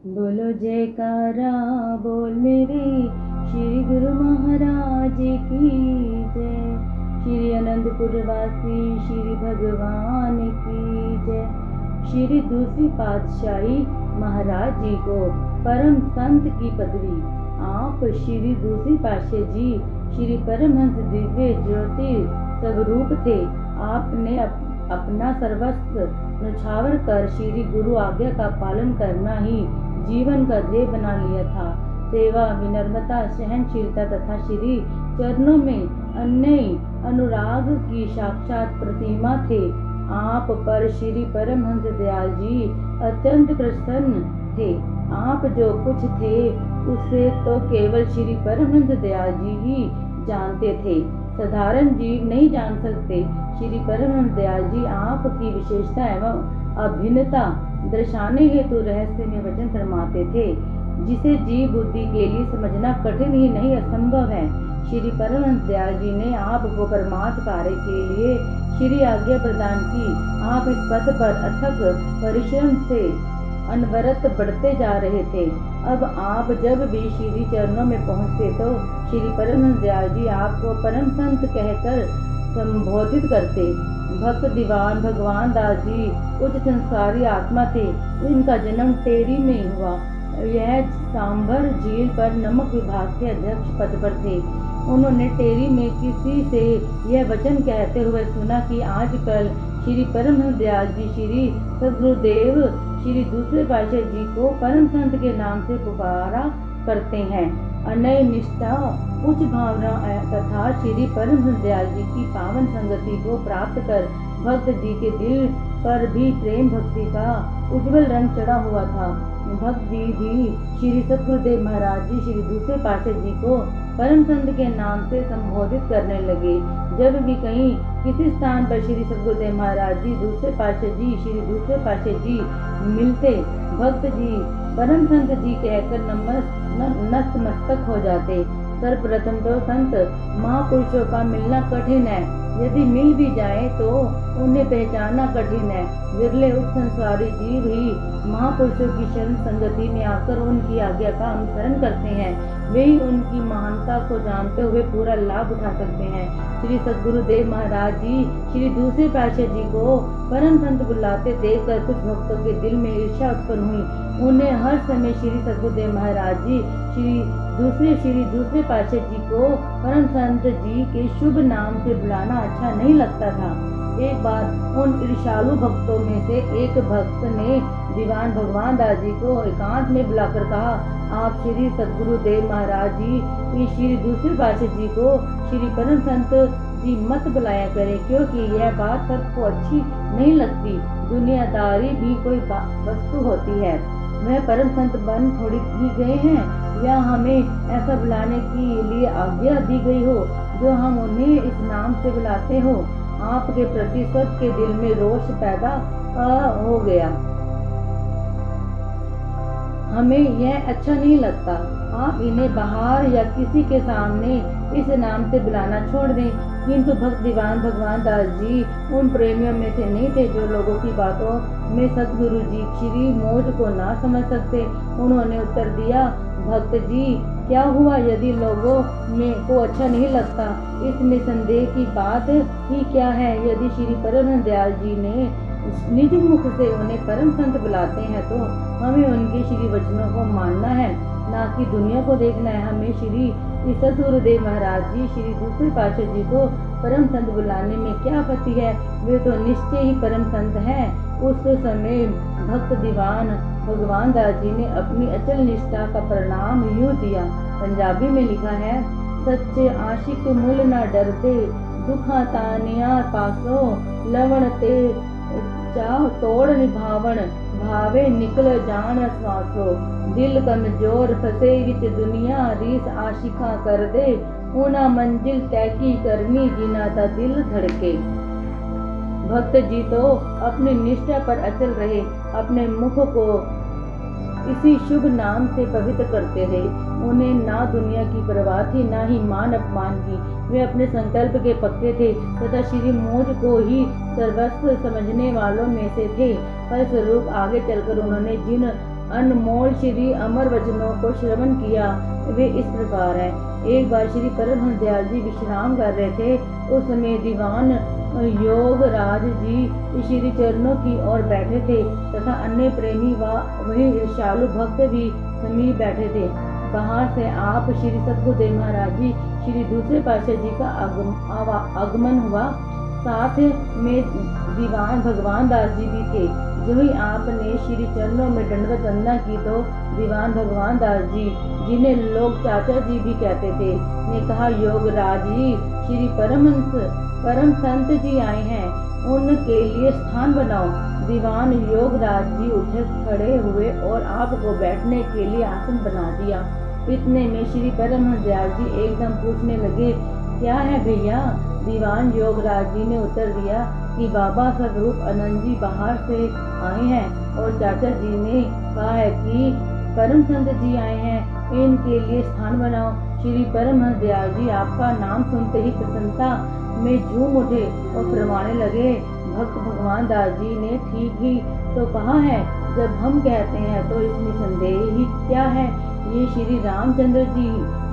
बोलो जयकारा बोल मेरे श्री गुरु महाराज की जय। श्री अनंतपुर वासी श्री भगवान की जय। श्री दूसरी पातशाही महाराज जी को परम संत की पदवी। आप श्री दूसरी पातशाही जी श्री परमहंस दिव्य ज्योति स्वरूप थे। आपने अपना सर्वस्व न्यौछावर कर श्री गुरु आज्ञा का पालन करना ही जीवन का ध्येय बना लिया था। सेवा, विनम्रता, सहनशीलता तथा श्री चरणों में अन्य अनुराग की साक्षात प्रतिमा थे। आप पर श्री परमहंस दयाल जी अत्यंत प्रसन्न थे। आप जो कुछ थे उसे तो केवल श्री परमहंस दयाल जी ही जानते थे, साधारण जीव नहीं जान सकते। श्री परमहंस दयाल जी आपकी विशेषता एवं अभिन्नता दर्शाने हेतु रहस्य में वचन फरमाते थे, जिसे जीव बुद्धि के लिए समझना कठिन ही नहीं असंभव है। श्री परमहंस दयाल जी ने आपको परमार्थ कार्य के लिए श्री आज्ञा प्रदान की। आप इस पथ पर अथक परिश्रम से अनवरत बढ़ते जा रहे थे। अब आप जब भी श्री चरणों में पहुँचते तो श्री परमहंस दयाल जी आपको परम संत कहकर संबोधित करते। भक्त दीवान भगवान दास जी उच्च संस्कारी आत्मा थे। इनका जन्म टेरी में हुआ। यह सांभर झील पर नमक विभाग के अध्यक्ष पद पर थे। उन्होंने टेरी में किसी से यह वचन कहते हुए सुना कि आजकल श्री परमहंस दयाल जी श्री सद्गुरुदेव श्री दूसरे पातशाही जी को परम संत के नाम से पुकारा करते हैं। अनय निष्ठा, उच्च भावना तथा श्री परमहंस दयाल जी की पावन संगति को प्राप्त कर भक्त जी के दिल पर भी प्रेम भक्ति का उज्जवल रंग चढ़ा हुआ था। भक्त जी भी श्री सद्गुरुदेव महाराज जी श्री दूसरे पातशाही जी को परम संत के नाम से संबोधित करने लगे। जब भी कहीं किसी स्थान पर श्री सद्गुरुदेव महाराज जी दूसरे पातशाही जी श्री दूसरे पातशाही जी मिलते, भक्त जी परम संत जी कहकर नतमस्तक हो जाते। सर्वप्रथम तो संत महापुरुषों का मिलना कठिन है। यदि मिल भी जाए तो उन्हें पहचानना कठिन है। विरले उच्च संसारी जीव ही महापुरुषों की शरण संगति में आकर उनकी आज्ञा का अनुसरण करते हैं। वे ही उनकी महानता को जानते हुए पूरा लाभ उठा सकते हैं। श्री सद्गुरुदेव महाराज जी श्री दूसरे पातशाही जी को परम संत बुलाते देखकर कुछ भक्तों के दिल में ईर्ष्या उत्पन्न हुई। उन्हें हर समय श्री सद्गुरुदेव महाराज जी श्री दूसरे पातशाही जी को परम संत जी के शुभ नाम से बुलाना अच्छा नहीं लगता था। एक बार उन ईर्ष्यालु भक्तों में से एक भक्त ने दीवान भगवान दास जी को एकांत में बुलाकर कहा, आप श्री सद्गुरुदेव महाराज जी श्री दूसरे पातशाही जी को श्री परम संत जी मत बुलाया करें, क्योंकि यह बात सबको अच्छी नहीं लगती। दुनियादारी भी कोई वस्तु होती है। वह परम संत बन थोड़ी ही गए हैं या हमें ऐसा बुलाने के लिए आज्ञा दी गई हो जो हम उन्हें इस नाम से बुलाते हो। आपके प्रति सबके दिल में रोष पैदा हो गया। हमें यह अच्छा नहीं लगता। आप इन्हें बाहर या किसी के सामने इस नाम से बुलाना छोड़ दें। किंतु भक्त दीवान भगवान दास जी उन प्रेमियों में से नहीं थे जो लोगों की बातों में सद्गुरु जी श्री मौज को ना समझ सकते। उन्होंने उत्तर दिया, भक्त जी क्या हुआ यदि लोगों में को अच्छा नहीं लगता, इसमें संदेह की बात ही क्या है। यदि श्री परमहंस दयाल जी ने निज मुख से उन्हें परम संत बुलाते हैं तो हमें उनके श्री वचनों को मानना है, ना कि दुनिया को देखना है। हमें श्री सद्गुरुदेव महाराज जी श्री दूसरे पातशाही जी को परम संत बुलाने में क्या आपत्ति है। वे तो निश्चय ही परम संत हैं। उस समय भक्त दीवान भगवान दास जी ने अपनी अचल निष्ठा का परिणाम यूं दिया। पंजाबी में लिखा है, सच्चे आशिक मुल न डरते, दुखा तानिया पासो, लवण ते चाह तोड़ निभावण, भावे निकल जान श्वासो, दिल कमजोर फसे विच दुनिया, रीस आशिका कर दे, ऊना मंजिल तैकी करनी जिना ता दिल धड़के। भक्त जी तो अपनी निष्ठा पर अचल रहे, अपने मुख को इसी शुभ नाम से पवित्र करते रहे। उन्हें ना दुनिया की परवाह थी, ना ही मान अपमान की। वे अपने संकल्प के पक्के थे तथा श्री मौज को ही सर्वस्व समझने वालों में से थे। फलस्वरूप आगे चलकर उन्होंने जिन अनमोल श्री अमर वचनों को श्रवण किया। वे इस प्रकार है। एक बार श्री परमहंस दयाल जी विश्राम कर रहे थे। उस समय दीवान योगराज जी श्री चरणों की ओर बैठे थे तथा अन्य प्रेमी व वही ईर्ष्यालु भक्त भी समीप बैठे थे। बाहर से आप श्री सद्गुरुदेव महाराज जी श्री दूसरे पातशाह जी का आगमन हुआ। साथ में दीवान भगवान दास जी भी थे। जो ही आपने श्री चरणों में दंडवत वंदना की तो दीवान भगवान दास जी, जिन्हें लोग चाचा जी भी कहते थे, ने कहा, योगराज जी, श्री परम संत जी आए हैं, उनके लिए स्थान बनाओ। दीवान योगराज जी उठे खड़े हुए और आपको बैठने के लिए आसन बना दिया। इतने में श्री परमहंस दयाल जी एकदम पूछने लगे, क्या है भैया? दीवान योगराज जी ने उत्तर दिया कि बाबा स्वरूप आनंद जी बाहर से आए हैं और चाचा जी ने कहा है कि परम संत जी आए हैं, इनके लिए स्थान बनाओ। श्री परमहंस दयाल जी आपका नाम सुनते ही प्रसन्नता में झूम उठे और फरमाने लगे, भक्त भगवान दास जी ने ठीक ही तो कहा है। जब हम कहते हैं तो इसमें संदेह ही क्या है? ये श्री रामचंद्र जी,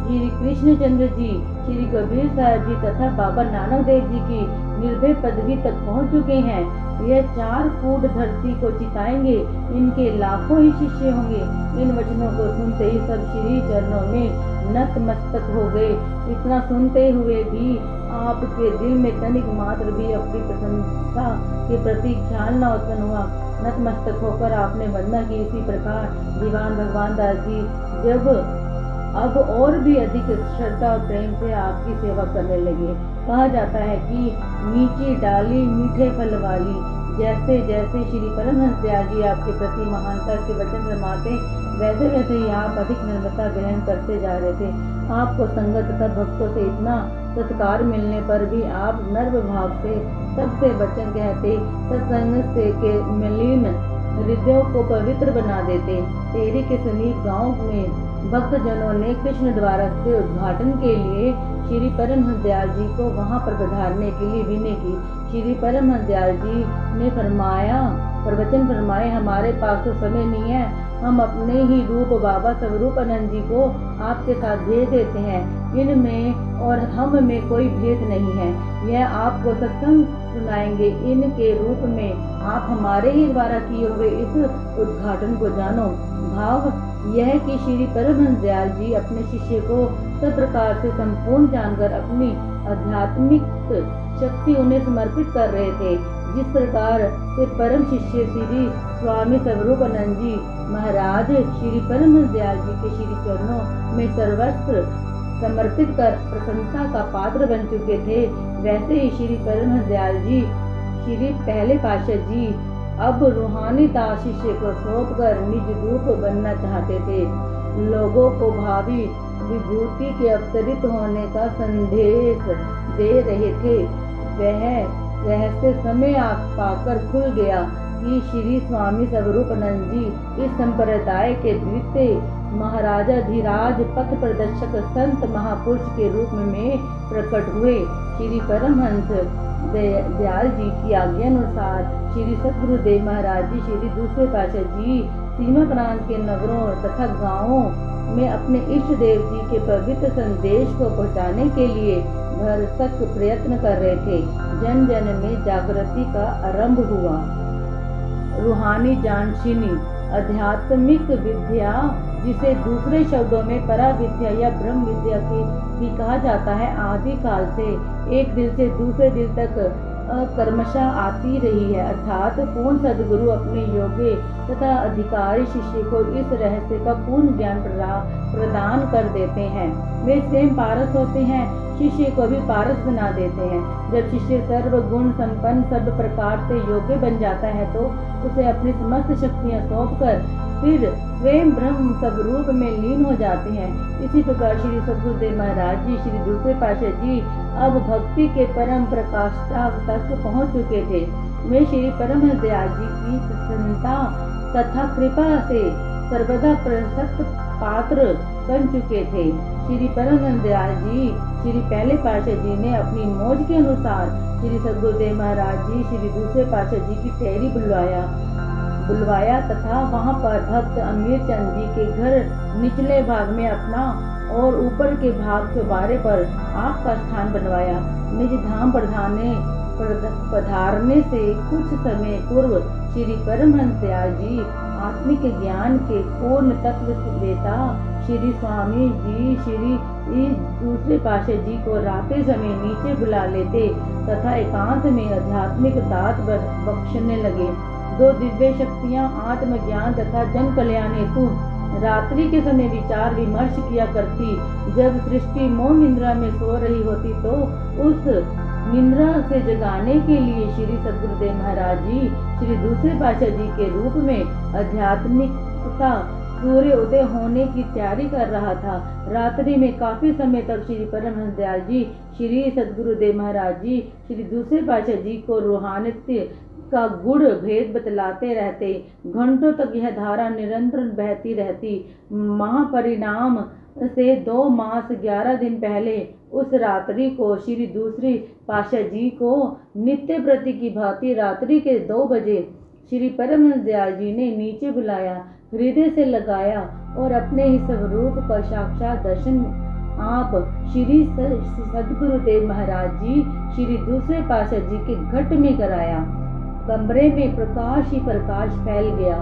श्री कृष्णचंद्र जी, श्री कबीर साहब जी तथा बाबा नानक देव जी की निर्भय पदवी तक पहुंच चुके हैं। यह 4 फुट धरती को चिताएंगे, इनके लाखों ही शिष्य होंगे। इन वचनों को सुनते ही सब श्री चरणों में नतमस्तक हो गए। इतना सुनते हुए भी आपके दिल में तनिक मात्र भी अपनी प्रशंसा के प्रति ख्याल न उत्पन्न हुआ। नतमस्तक होकर आपने वंदना की। इसी प्रकार दीवान भगवान दास जी जब अब और भी अधिक श्रद्धा और प्रेम से आपकी सेवा करने लगे। कहा जाता है कि नीची डाली मीठे फल वाली, जैसे जैसे श्री परमहंस दयाल जी आपके प्रति महानता के वचन फरमाते, वैसे वैसे ही आप अधिक निर्मलता ग्रहण करते जा रहे थे। आपको संगत तथा भक्तों से इतना सत्कार मिलने पर भी आप नर्म भाव से सबसे वचन कहते, सत्संग से के मलिन हृदयों को पवित्र बना देते। टेहरी के समीप गांव में भक्तजनों ने कृष्ण द्वारा के उद्घाटन के लिए श्री परमहंस दयाल जी को वहां पर पधारने के लिए विनय की। श्री परमहंस दयाल जी ने प्रवचन फरमाए, हमारे पास तो समय नहीं है, हम अपने ही रूप बाबा स्वरूपानंद जी को आपके साथ भेज देते हैं। इनमें और हम में कोई भेद नहीं है। यह आपको सत्संग सुनाएंगे। इनके रूप में आप हमारे ही द्वारा किए हुए इस उद्घाटन को जानो। भाव यह कि श्री परमहंस दयाल जी अपने शिष्य को सब प्रकार से संपूर्ण जानकर अपनी आध्यात्मिक शक्ति उन्हें समर्पित कर रहे थे। जिस प्रकार से परम शिष्य श्री स्वामी स्वरूपानंद जी महाराज श्री परमहंस दयाल जी के श्री चरणों में सर्वस्व समर्पित कर प्रसन्नता का पात्र बन चुके थे, वैसे ही श्री परमहंस दयाल जी श्री पहले पातशाह जी अब रूहानी दास शिष्य को सौंप कर निज रूप बनना चाहते थे। लोगों को भावी विभूति के अवतरित होने का संदेश दे रहे थे। वह रहस्य समय पाकर खुल गया कि श्री स्वामी स्वरूपानंद जी इस संप्रदाय के द्वितीय महाराजाधिराज पथ प्रदर्शक संत महापुरुष के रूप में प्रकट हुए। श्री परमहंस दयाल जी की आज्ञानुसार श्री सद्गुरुदेव महाराज जी श्री दूसरे पातशाह जी सीमा प्रांत के नगरों तथा गांवों में अपने इष्ट देव जी के पवित्र संदेश को पहुंचाने के लिए भरसक प्रयत्न कर रहे थे। जन जन में जागृति का आरंभ हुआ। रूहानी जानशीनी आध्यात्मिक विद्या, जिसे दूसरे शब्दों में परा विद्या या ब्रह्म विद्या की भी कहा जाता है, आदि काल से एक दिल से दूसरे दिल तक क्रमशः आती रही है। अर्थात पूर्ण सदगुरु अपने योग्य तथा अधिकारी शिष्य को इस रहस्य का पूर्ण ज्ञान प्रदान कर देते हैं। वे स्वयं पारस होते हैं, शिष्य को भी पारस बना देते हैं। जब शिष्य सर्व गुण संपन्न सब प्रकार से योग्य बन जाता है तो उसे अपनी समस्त शक्तियां सौंपकर फिर स्वयं ब्रह्म स्वरूप में लीन हो जाते हैं। इसी प्रकार श्री सद्गुरुदेव महाराज जी श्री दूसरे पातशाह जी अब भक्ति के परम प्रकाष्ठा तक पहुंच चुके थे। वे श्री परमहंस दयाल जी की प्रसन्नता तथा कृपा से सर्वदा प्रशस्त पात्र बन चुके थे। श्री परमहंस दयाल जी श्री पहले पातशाह जी ने अपनी मौज के अनुसार श्री सद्गुरुदेव महाराज जी श्री दूसरे पातशाह जी की टेहरी बुलवाया। बुलवाया तथा वहां पर भक्त अमीर चंद जी के घर निचले भाग में अपना और ऊपर के भाग चौबारे पर आपका स्थान बनवाया। निज धाम पधारने से कुछ समय पूर्व श्री परमहंस दयाल जी आत्मिक ज्ञान के पूर्ण तत्व वेता श्री स्वामी जी श्री दूसरे पातशाह जी को राते समय नीचे बुला लेते तथा एकांत में आध्यात्मिक दात बख्शने लगे। दो दिव्य शक्तियां आत्मज्ञान तथा जन कल्याण हेतु रात्रि के समय विचार विमर्श किया करती। जब सृष्टि मोह निद्रा में सो रही होती तो उस निद्रा से जगाने के लिए श्री सद्गुरुदेव महाराज जी श्री दूसरे पातशाह जी के रूप में आध्यात्मिकता सूर्य उदय होने की तैयारी कर रहा था। रात्रि में काफी समय तक श्री परमहंस दयाल जी श्री सद्गुरुदेव महाराज जी श्री दूसरे पातशाह जी को रूहानियत का गुड़ भेद बतलाते रहते। घंटों तक यह धारा निरंतर बहती रहती। महापरिणाम से 2 मास 11 दिन पहले उस रात्रि को श्री दूसरी पातशाह जी को नित्य प्रति की भांति रात्रि के 2 बजे श्री परमहंस दयाल जी ने नीचे बुलाया, हृदय से लगाया और अपने ही स्वरूप का साक्षात दर्शन आप श्री सद्गुरुदेव महाराज जी श्री दूसरे पातशाह जी के घट में कराया। कमरे में प्रकाश ही प्रकाश फैल गया।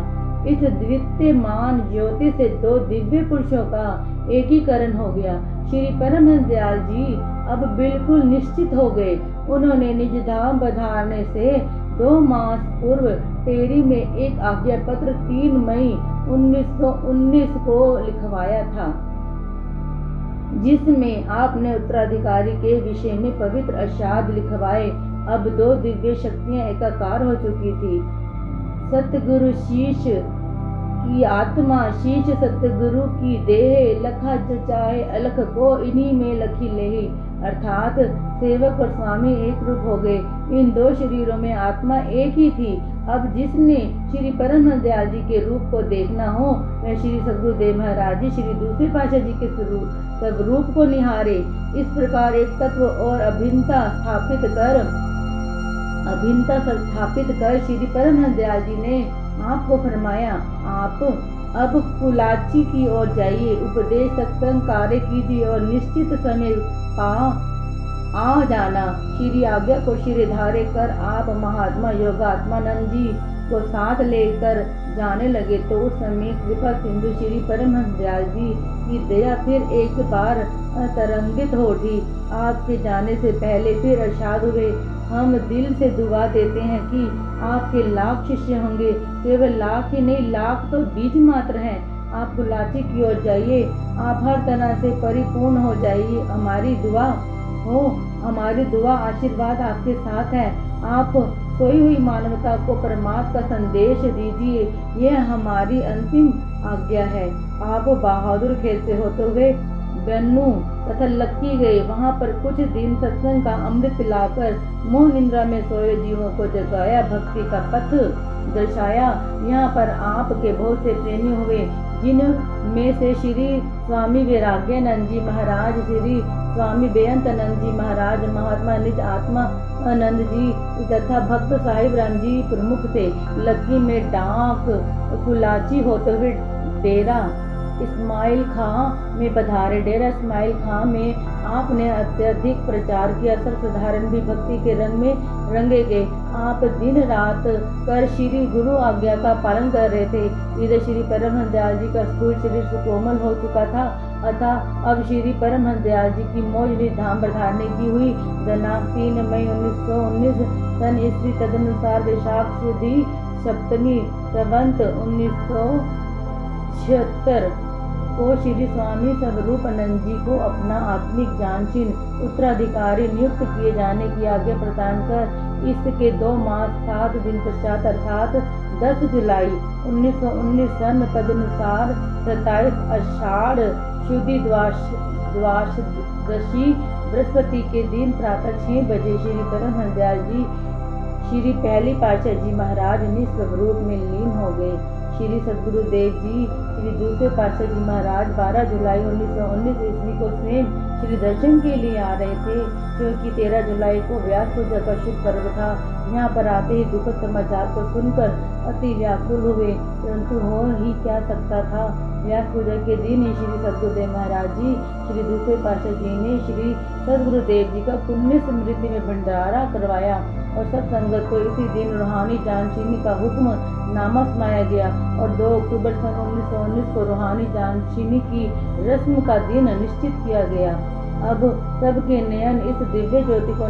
इस द्वितीयमान ज्योति से 2 दिव्य पुरुषों का एकीकरण हो गया। श्री परमहंस दयाल जी अब बिल्कुल निश्चित हो गए। उन्होंने निज धाम पधारने से 2 मास पूर्व टेरी में एक आज्ञा पत्र 3 मई 1919 को लिखवाया था, जिसमें आपने उत्तराधिकारी के विषय में पवित्र अशाद लिखवाए। अब 2 दिव्य शक्तियां एकाकार हो चुकी थी। सतगुरु शीश की आत्मा शीश सतगुरु की देह लखा चाहे अलख को इन्हीं में लखी लेही, अर्थात सेवक और स्वामी एक रूप हो गए। इन 2 शरीरों में आत्मा एक ही थी। अब जिसने श्री परमहंस दयाल जी के रूप को देखना हो वह श्री सद्गुरुदेव महाराज जी श्री दूसरे पातशाह जी के स्वरूप को निहारे। इस प्रकार एक तत्व और अभिन्नता स्थापित कर श्री परमहंस दयाल जी ने आपको फरमाया, आप अब कुलाची की ओर जाइए, उपदेश सत्संग कार्य कीजिए और निश्चित समय आ जाना। श्री आज्ञा को शिरधारे कर आप महात्मा योगात्मानंद जी को साथ लेकर जाने लगे तो उस समय कृपा सिंधु श्री परमहंस दयाल जी की दया फिर एक बार तरंगित हो उठी। आपके जाने से पहले फिर इरशाद हुए, हम दिल से दुआ देते हैं कि आपके लाख शिष्य होंगे। केवल लाख ही नहीं, लाख तो बीज मात्र हैं। आप कुलाची की ओर जाइए, आप हर तरह से परिपूर्ण हो जाइए। हमारी दुआ आशीर्वाद आपके साथ है। आप सोई हुई मानवता को परमात्मा का संदेश दीजिए, यह हमारी अंतिम आज्ञा है। आप बहादुर खेल से होते हुए बन्नू तथा लक्की गए। वहां पर कुछ दिन सत्संग का अमृत पिलाकर मोह निद्रा में सोए जीवों को जगाया, भक्ति का पथ दर्शाया। यहाँ पर आपके बहुत से प्रेमी हुए, जिनमें से श्री स्वामी वैराग्यानंद जी महाराज, श्री स्वामी बेअंतानंद जी महाराज, महात्मा निज आत्मा आनंद जी तथा भक्त साहिब राम जी प्रमुख थे। लक्की में डाक कुलाची होते हुए डेरा इस्माइल खां में पधारे। डेरा इस्माइल खां में आपने अत्यधिक प्रचार किया। सर्वसाधारण भी भक्ति के रंग में रंगे गए। आप दिन रात कर श्री गुरु आज्ञा का पालन कर रहे थे। इधर श्री परमहंस दयाल जी का स्थूल शरीर सुकोमल हो चुका था अतः अब श्री परमहंस दयाल जी की मौजूद धाम पधारने की हुई। दिनांक 3 मई 1919 सन ईस्वी तदनुसार वैशाख सुदी सप्तमी संवत 1976 को श्री स्वामी स्वरूपानंद जी को अपना आत्मिक जानशील उत्तराधिकारी नियुक्त किए जाने की आज्ञा प्रदान कर इसके 2 मास 7 दिन पश्चात अर्थात 10 जुलाई 1919 सन तदनुसार 27 आषाढ़ शुद्धि द्वादशी बृहस्पति के दिन प्रातः 6 बजे श्री परमहंस दयाल जी श्री पहली पातशाह जी महाराज निस्वरूप में लीन हो गए। श्री सद्गुरुदेव जी श्री दूसरे पातशाह जी महाराज 12 जुलाई 1919 ईस्वी को स्वयं श्री दर्शन के लिए आ रहे थे, क्योंकि 13 जुलाई को व्यास पूजा का शुभ पर्व था। यहाँ पर आते ही दुखद समाचार को सुनकर अति व्याकुल हुए, परंतु हो ही क्या सकता था। व्यास पूजा के दिन ही श्री सद्गुरुदेव महाराज जी, श्री दूसरे पातशाह जी ने श्री सद्गुरुदेव जी का पुण्य स्मृति में भंडारा करवाया और सब संगत को इसी दिन रूहानी जानशीनी का हुक्म नामा सुनाया गया और 2 अक्टूबर सन 1919 को रूहानी जानशीनी की रस्म का दिन निश्चित किया गया। अब सबके नयन इस दिव्य ज्योति को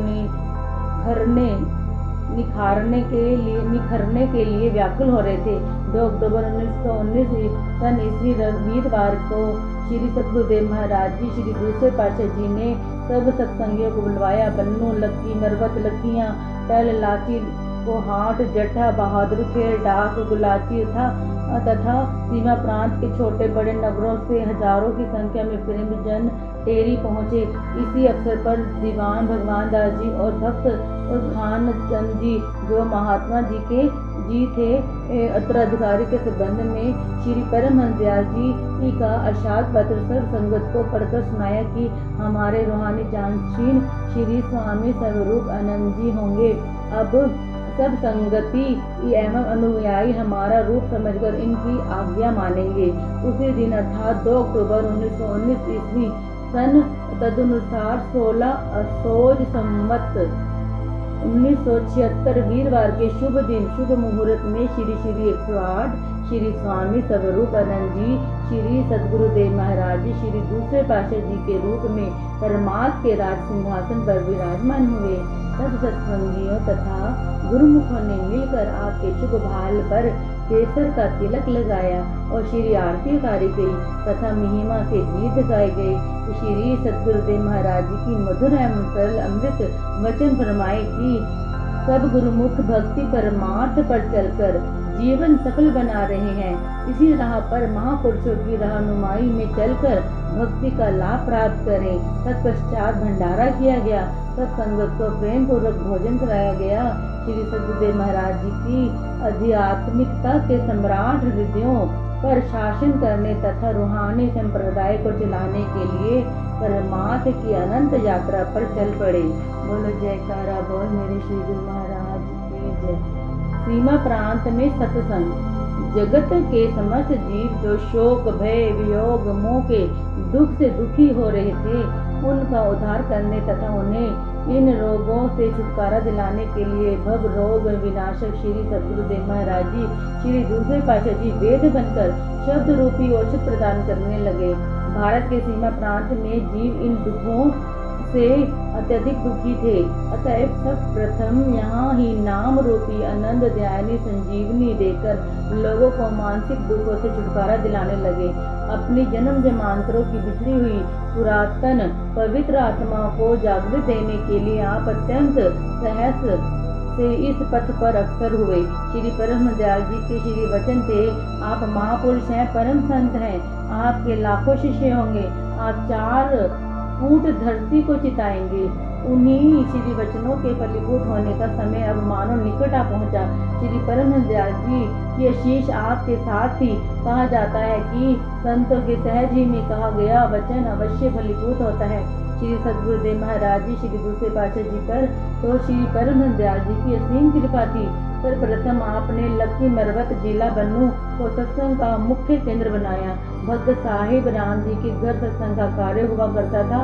निखरने के लिए व्याकुल हो रहे थे। 2 अक्टूबर 1919 सन ईस्वी वीरवार को श्री सद्गुरुदेव महाराज जी, श्री दूसरे पातशाह जी ने सब सत्संगियों को बुलवाया। बन्नू, लक्की, मरवत, लक्कियां, टल, लाची, कोहाट, जट्ठा, बहादुर खेल, डाक, गुलाची तथा सीमा प्रांत के छोटे बड़े नगरों से हजारों की संख्या में प्रेम जन टेरी पहुँचे। इसी अवसर पर दीवान भगवान दास जी और भक्त खान चंद जी, जो महात्मा जी थे, उत्तराधिकारी के संबंध में श्री परमहंस दयाल जी का अशात पत्र सर्व संगत को पढ़कर सुनाया कि हमारे रूहानी जानशीन श्री स्वामी स्वरूप आनंद जी होंगे। अब सब संगति एवं अनुयायी हमारा रूप समझकर इनकी आज्ञा मानेंगे। उसी दिन अर्थात 2 अक्टूबर 1919 ईस्वी सन तदनुसार 16 असोज संवत 1976 वीरवार के शुभ दिन शुभ मुहूर्त में श्री 108 श्री स्वामी स्वरूप आनंद जी, श्री सद्गुरुदेव महाराज जी, श्री दूसरे पातशाह जी के रूप में परमात्मा के राज सिंहासन पर विराजमान हुए। सब सत्संगियों तथा गुरुमुखों ने मिलकर आपके शुभ भाल पर केसर का तिलक लगाया और श्री आरती उतारी गई तथा महिमा से गीत गाए गए। श्री सद्गुरुदेव महाराज जी की मधुर एवं सरल अमृत वचन फरमाए कि सब गुरुमुख भक्ति परमार्थ पर चलकर जीवन सफल बना रहे हैं। इसी राह पर महापुरुषों की रहनुमाई में चलकर भक्ति का लाभ प्राप्त करें। तत्पश्चात भंडारा किया गया, सब संगत को प्रेम पूर्वक भोजन कराया गया। श्री सद्गुरुदेव महाराज जी की आध्यात्मिकता के सम्राट हृदयों पर शासन करने तथा रूहानी संप्रदाय को चलाने के लिए परमात्मा की अनंत यात्रा पर चल पड़े। बोलो जयकारा बोल मेरे श्री गुरु महाराज की जय। सीमा प्रांत में सत्संग। जगत के समस्त जीव जो शोक, भय, वियोग, मोह के दुख से दुखी हो रहे थे, उनका उद्धार करने तथा उन्हें इन रोगों से छुटकारा दिलाने के लिए भव रोग विनाशक श्री सद्गुरुदेव महाराज जी, श्री दूसरे पातशाह जी वेद बनकर शब्द रूपी औषध प्रदान करने लगे। भारत के सीमा प्रांत में जीव इन दुखों से अत्यधिक दुखी थे, अतएव सब प्रथम यहाँ ही नाम रूपी आनंद दयानी संजीवनी देकर लोगों को मानसिक दुखों से छुटकारा दिलाने लगे। अपनी जन्म जन्मांतरों की बिछड़ी हुई पुरातन पवित्र आत्माओं को जागृत देने के लिए आप अत्यंत सहस से इस पथ पर अक्सर हुए। श्री परमहंस दयाल जी के श्री वचन थे, आप महापुरुष हैं, परम संत हैं, आपके लाखों शिष्य होंगे, आप 4 फूट धरती को चिताएंगे। उन्हीं श्री वचनों के फलीभूत होने का समय अब मानो निकट आ पहुंचा। श्री परमहंस दयाल जी की आशीष आपके साथ ही कहा जाता है कि संतों के सहज ही में कहा गया वचन अवश्य फलीभूत होता है। श्री सद्गुरुदेव महाराज जी, श्री दूसरे पातशाह जी पर तो श्री परमहंस दयाल जी की असीम कृपा थी। सर्वप्रथम आपने लक्की मरवत जिला बन्नू को सत्संग का मुख्य केंद्र बनाया। भक्त साहिब राम जी के घर सत्संग का कार्य हुआ करता था।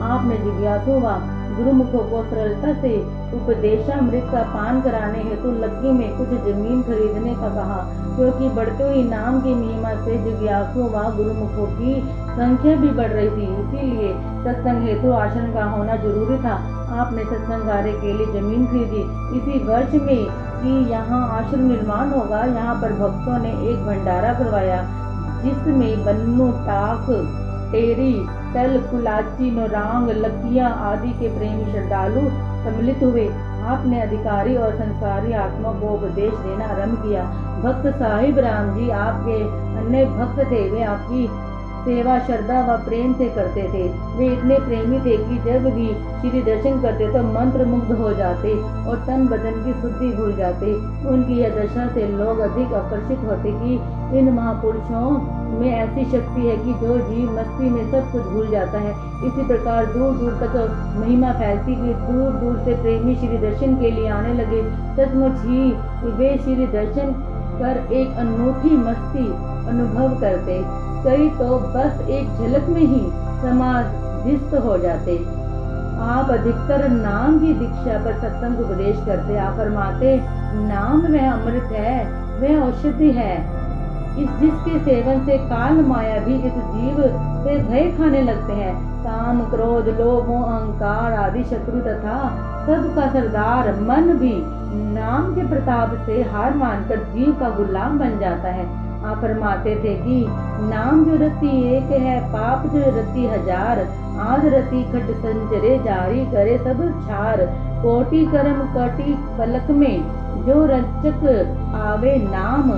आपने जिज्ञासु व गुरुमुखों को सरलता से उपदेशामृत का पान कराने हेतु लक्की में कुछ जमीन खरीदने का कहा, क्योंकि बढ़ते हुए नाम की महिमा से जिज्ञासु व गुरुमुखों की संख्या भी बढ़ रही थी। इसीलिए सत्संग हेतु आश्रम का होना जरूरी था। आपने सत्संग कार्य के लिए जमीन खरीदी। इसी वर्ष में कि यहाँ आश्रम निर्माण होगा, यहाँ पर भक्तों ने एक भंडारा करवाया, जिसमें बन्नू, टाक, टेरी, तल, कुलाची, नौरांग, लकिया आदि के प्रेमी श्रद्धालु सम्मिलित हुए। आपने अधिकारी और संस्कारी आत्माओं को उपदेश देना आरंभ किया। भक्त साहिब राम जी आपके अन्य भक्त थे, वे आपकी सेवा श्रद्धा व प्रेम से करते थे। वे इतने प्रेमी थे कि जब भी श्री दर्शन करते तो मंत्र मुग्ध हो जाते और तन बदन की शुद्धि भूल जाते। उनकी यह दशा से लोग अधिक आकर्षित होते कि इन महापुरुषों में ऐसी शक्ति है कि जो जीव मस्ती में सब कुछ भूल जाता है। इसी प्रकार दूर दूर तक महिमा फैलती कि दूर दूर से प्रेमी श्री दर्शन के लिए आने लगे। सचमुच ही वे श्री दर्शन कर एक अनूठी मस्ती अनुभव करते। कई तो बस एक झलक में ही समाधिस्थ हो जाते। आप अधिकतर नाम की दीक्षा पर सत्संग उपदेश करते। आप फरमाते, नाम वह अमृत है, वह औषधि है, जिसके सेवन से काल माया भी इस जीव से भय खाने लगते हैं। काम क्रोध लोभ अहंकार आदि शत्रु तथा सबका सरदार मन भी नाम के प्रताप से हार मानकर जीव का गुलाम बन जाता है। आप फरमाते थे कि नाम जो रति एक है, पाप जो रति हजार, आध रति खट संचरे जारी करे सब छार। कोटि कर्म कटी पलक में जो रचक आवे नाम,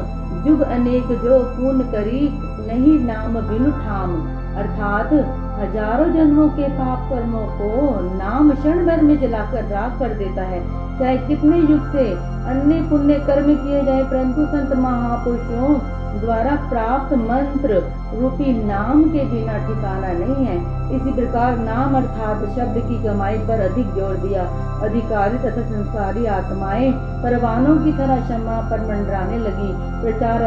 जुग अनेक जो पूर्ण करी नहीं नाम बिनु ठाम। अर्थात हजारों जन्मों के पाप कर्मों को नाम क्षण भर में जलाकर राख कर देता है। चाहे कितने युग से अन्य पुण्य कर्म किए जाए, परंतु संत महापुरुषों द्वारा प्राप्त मंत्र रूपी नाम के बिना ठिकाना नहीं है। इसी प्रकार नाम अर्थात शब्द की कमाई पर अधिक जोर दिया। अधिकारी तथा संसारी आत्माएं परवानों की तरह क्षमा पर मंडराने लगी। प्रचार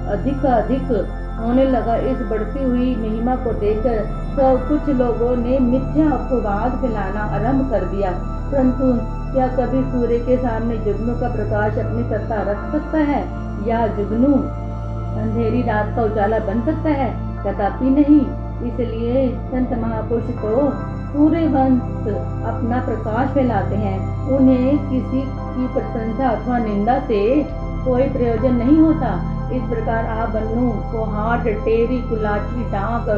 अधिक होने लगा। इस बढ़ती हुई महिमा को देखकर सब कुछ लोगों ने मिथ्या अपवाद फैलाना आरंभ कर दिया। परंतु क्या कभी सूर्य के सामने जुगनू का प्रकाश अपनी सत्ता रख सकता है, या जुगनू अंधेरी रात का उजाला बन सकता है? कदापि नहीं। इसलिए संत महापुरुष तो सूर्यवंश अपना प्रकाश फैलाते हैं। उन्हें किसी की प्रशंसा अथवा निंदा से कोई प्रयोजन नहीं होता। इस प्रकार आप बन्नू कोहाट टेरी कुलाची डाक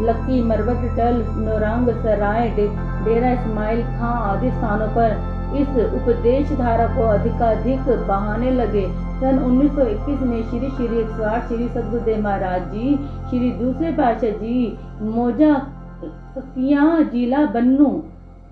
लक्की मरवट टल नौरंग सराय डेरा इस्माइल खां आदि स्थानों पर इस उपदेश धारा को अधिकाधिक बहाने लगे। सन 1921 में श्री 108 श्री सद्गुरुदेव महाराज जी, श्री दूसरे पातशाह जी, मोजा किया जिला बन्नू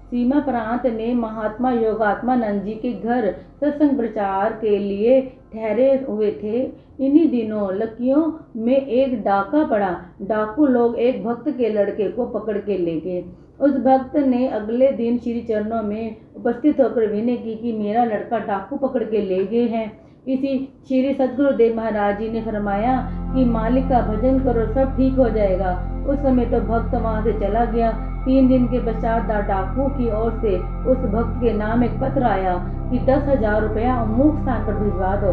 सीमा प्रांत ने महात्मा योगात्मानंद जी के घर सत्संग प्रचार के लिए ठहरे हुए थे। इन्हीं दिनों लकियों में एक डाका पड़ा। डाकू लोग एक भक्त के लड़के को पकड़ के ले गए। उस भक्त ने अगले दिन श्री चरणों में उपस्थित होकर विनय की कि मेरा लड़का डाकू पकड़ के ले गए हैं। इसी श्री सद्गुरुदेव महाराज जी ने फरमाया कि मालिक का भजन करो, सब ठीक हो जाएगा। उस समय तो भक्त वहां से चला गया। 3 दिन के पश्चात डाकू की ओर से उस भक्त के नाम एक पत्र आया कि 10,000 रुपया अमुक स्थान पर भिजवा दो,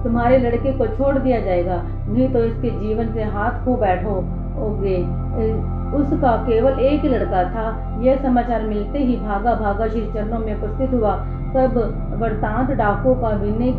तुम्हारे लड़के को छोड़ दिया जाएगा, नहीं तो इसके जीवन से हाथ खो बैठोगे। उसका केवल एक ही लड़का था। यह समाचार मिलते ही भागा भागा श्री चरणों में उपस्थित हुआ। सब वृतांत डाकू का विनय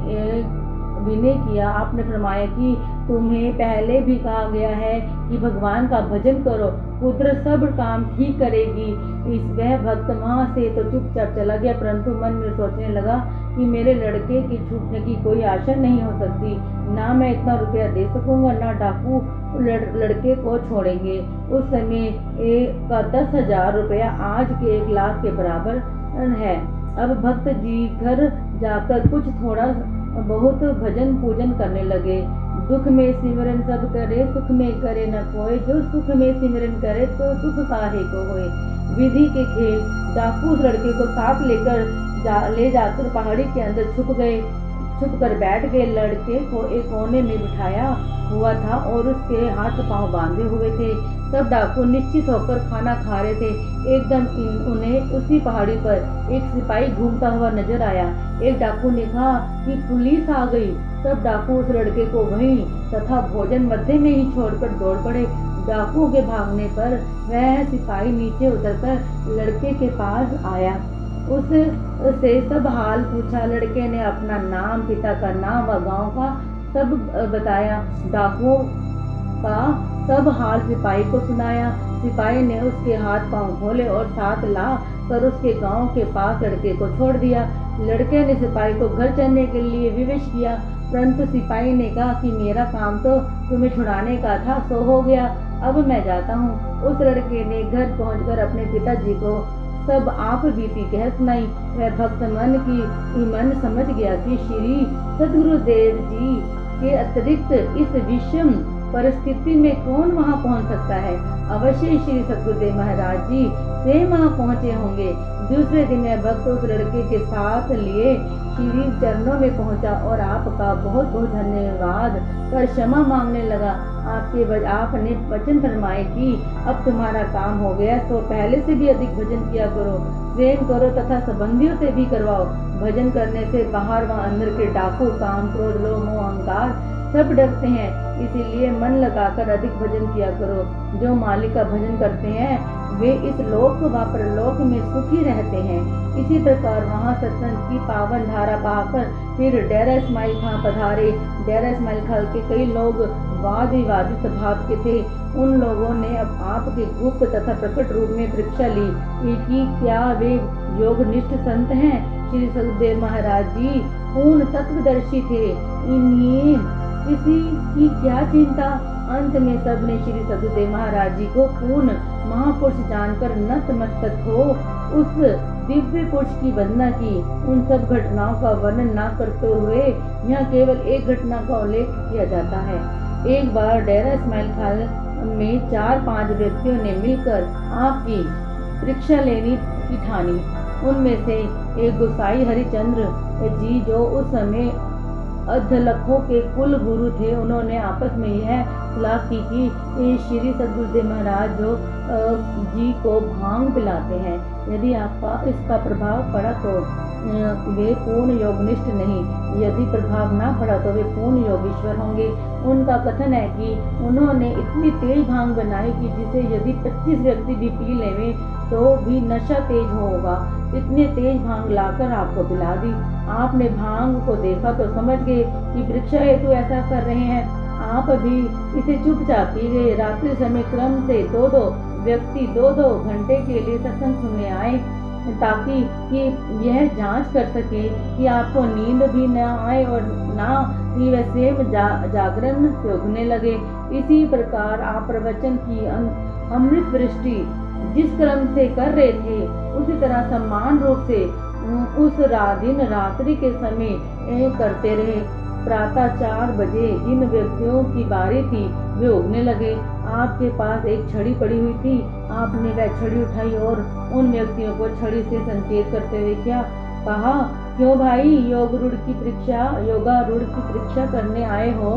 किया। आपने फरमाया कि तुम्हें पहले भी कहा गया है कि भगवान का भजन करो, कुदरत सब काम ठीक करेगी। वह भक्त वहां से तो चुपचाप चला गया, परंतु मन में सोचने लगा कि मेरे लड़के की छूटने की कोई आशा नहीं हो सकती। ना मैं इतना रुपया दे सकूंगा, ना डाकू लड़के को छोड़ेंगे। उस समय का 10,000 रुपया आज के 1 लाख के बराबर है। अब भक्त जी घर जाकर कुछ थोड़ा बहुत भजन पूजन करने लगे। दुख में सिमरन सब करे, सुख में करे न कोई, जो सुख में सिमरन करे तो दुख काहे को होए। विधि के खेल। डाकू उस लड़के को साथ ले जाकर पहाड़ी के अंदर छुप कर बैठ गए। लड़के को एक कोने में बिठाया हुआ था और उसके हाथ पांव बांधे हुए थे। सब डाकू निश्चित होकर खाना खा रहे थे। एकदम उन्हें उसी पहाड़ी पर एक सिपाही घूमता हुआ नजर आया। एक डाकू ने कहा कि पुलिस आ गई। सब डाकू उस लड़के को वहीं तथा भोजन मध्य में ही छोड़कर दौड़ पड़े। डाकुओं के भागने पर वह सिपाही नीचे उतरकर लड़के के पास आया। उससे सब हाल पूछा। लड़के ने अपना नाम, पिता का नाम व गांव का सब बताया। डाकुओं का सब हाल सिपाही को सुनाया। सिपाही ने उसके हाथ पांव खोले और साथ ला कर उसके गांव के पास लड़के को छोड़ दिया। लड़के ने सिपाही को घर चलने के लिए विवश किया। परंतु सिपाही ने कहा कि मेरा काम तो तुम्हें छुड़ाने का था, सो हो गया, अब मैं जाता हूँ। उस लड़के ने घर पहुंचकर अपने पिताजी को सब आप बीती कह सुनाई। वह भक्त मन समझ गया कि श्री सद्गुरुदेव जी के अतिरिक्त इस विषम परिस्थिति में कौन वहां पहुंच सकता है। अवश्य श्री सद्गुरुदेव महाराज जी स्वयं वहां पहुंचे होंगे। दूसरे दिन वह भक्त उस लड़के के साथ लिए श्री चरणों में पहुंचा और आपका बहुत बहुत धन्यवाद कर क्षमा मांगने लगा। आपने वचन फरमाए कि अब तुम्हारा काम हो गया, तो पहले से भी अधिक भजन किया करो, प्रेम करो तथा संबंधियों से भी करवाओ। भजन करने से बाहर व अंदर के डाकू काम, क्रोध, लोभ, मोह, अहंकार सब डरते हैं। इसीलिए मन लगाकर अधिक भजन किया करो। जो मालिक का भजन करते हैं वे इस लोक व परलोक में सुखी रहते हैं। इसी प्रकार वहाँ सत्संग की पावन धारा बहाकर फिर डेरा इस्माइल खां पधारे। डेरा इस्माइल खां के कई लोग वाद विवादी स्वभाव के थे। उन लोगों ने अब आपके गुप्त तथा प्रकट रूप में परीक्षा ली कि क्या वे योगनिष्ठ संत हैं। श्री सद्गुरुदेव महाराज जी पूर्ण तत्वदर्शी थे, इन्हें किसी की क्या चिंता। अंत में सबने श्री सद्गुरुदेव महाराज जी को पूर्ण महापुरुष जानकर नतमस्तक हो उस दिव्य पुरुष की वंदना की। उन सब घटनाओं का वर्णन न करते हुए यहाँ केवल एक घटना का उल्लेख किया जाता है। एक बार डेरा इस्माइल खां में 4-5 व्यक्तियों ने मिलकर आपकी परीक्षा लेनी की ठानी। उनमें से एक गोसाई हरिचंद्र जी, जो उस समय अधलखों के कुल गुरु थे, उन्होंने आपस में यह सलाह की कि श्री सद्गुरुदेव महाराज जो जी को भांग पिलाते हैं, यदि आपका इसका प्रभाव पड़ा तो वे पूर्ण योगनिष्ठ नहीं, यदि प्रभाव ना पड़ा तो वे पूर्ण योगीश्वर होंगे। उनका कथन है कि उन्होंने इतनी तेज भांग बनाई कि जिसे यदि 25 व्यक्ति भी पी लेवे तो भी नशा तेज होगा। इतने तेज भांग लाकर आपको पिला दी। आपने भांग को देखा तो समझ गए कि परीक्षा हेतु ऐसा कर रहे हैं। आप भी इसे चुपचाप पी गए। रात्रि समय क्रम से 2-2 व्यक्ति 2-2 घंटे के लिए सत्संग सुनने आए, ताकि कि यह जांच कर सके कि आपको नींद भी न आए और ना ही वैसे जागरण सोचने लगे। इसी प्रकार आप प्रवचन की अमृत वृष्टि जिस क्रम से कर रहे थे, उसी तरह समान रूप से उस दिन रात्रि के समय करते रहे। प्रातः 4 बजे जिन व्यक्तियों की बारी थी वे उगने लगे। आपके पास एक छड़ी पड़ी हुई थी। आपने वह छड़ी उठाई और उन व्यक्तियों को छड़ी से संकेत करते हुए क्या कहा, क्यों भाई योगारूढ़ की परीक्षा करने आए हो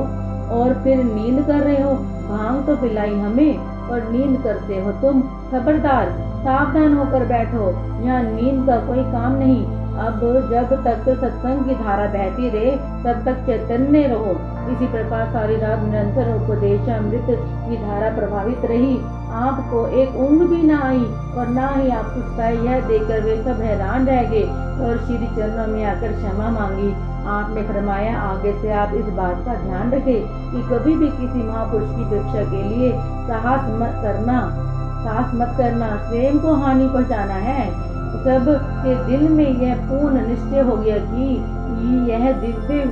और फिर नींद कर रहे हो। भांग तो पिलाई हमें और नींद करते हो तुम। खबरदार, सावधान होकर बैठो, यहाँ नींद का कोई काम नहीं। अब जब तक सत्संग की धारा बहती रहे तब तक चैतन्य रहो। इसी प्रकार सारी रात निरंतर उपदेश अमृत की धारा प्रभावित रही। आपको एक ऊँघ भी न आई और न ही आप सुस्ताए। यह देखकर वे सब हैरान रह गए और श्री चरणों में आकर क्षमा मांगी। आपने फरमाया, आगे से आप इस बात का ध्यान रखें कि कभी भी किसी महापुरुष की परीक्षा के लिए साहस मत करना, स्वयं को हानि पहुंचाना है। सब के दिल में यह पूर्ण निश्चय हो गया कि यह दिव्य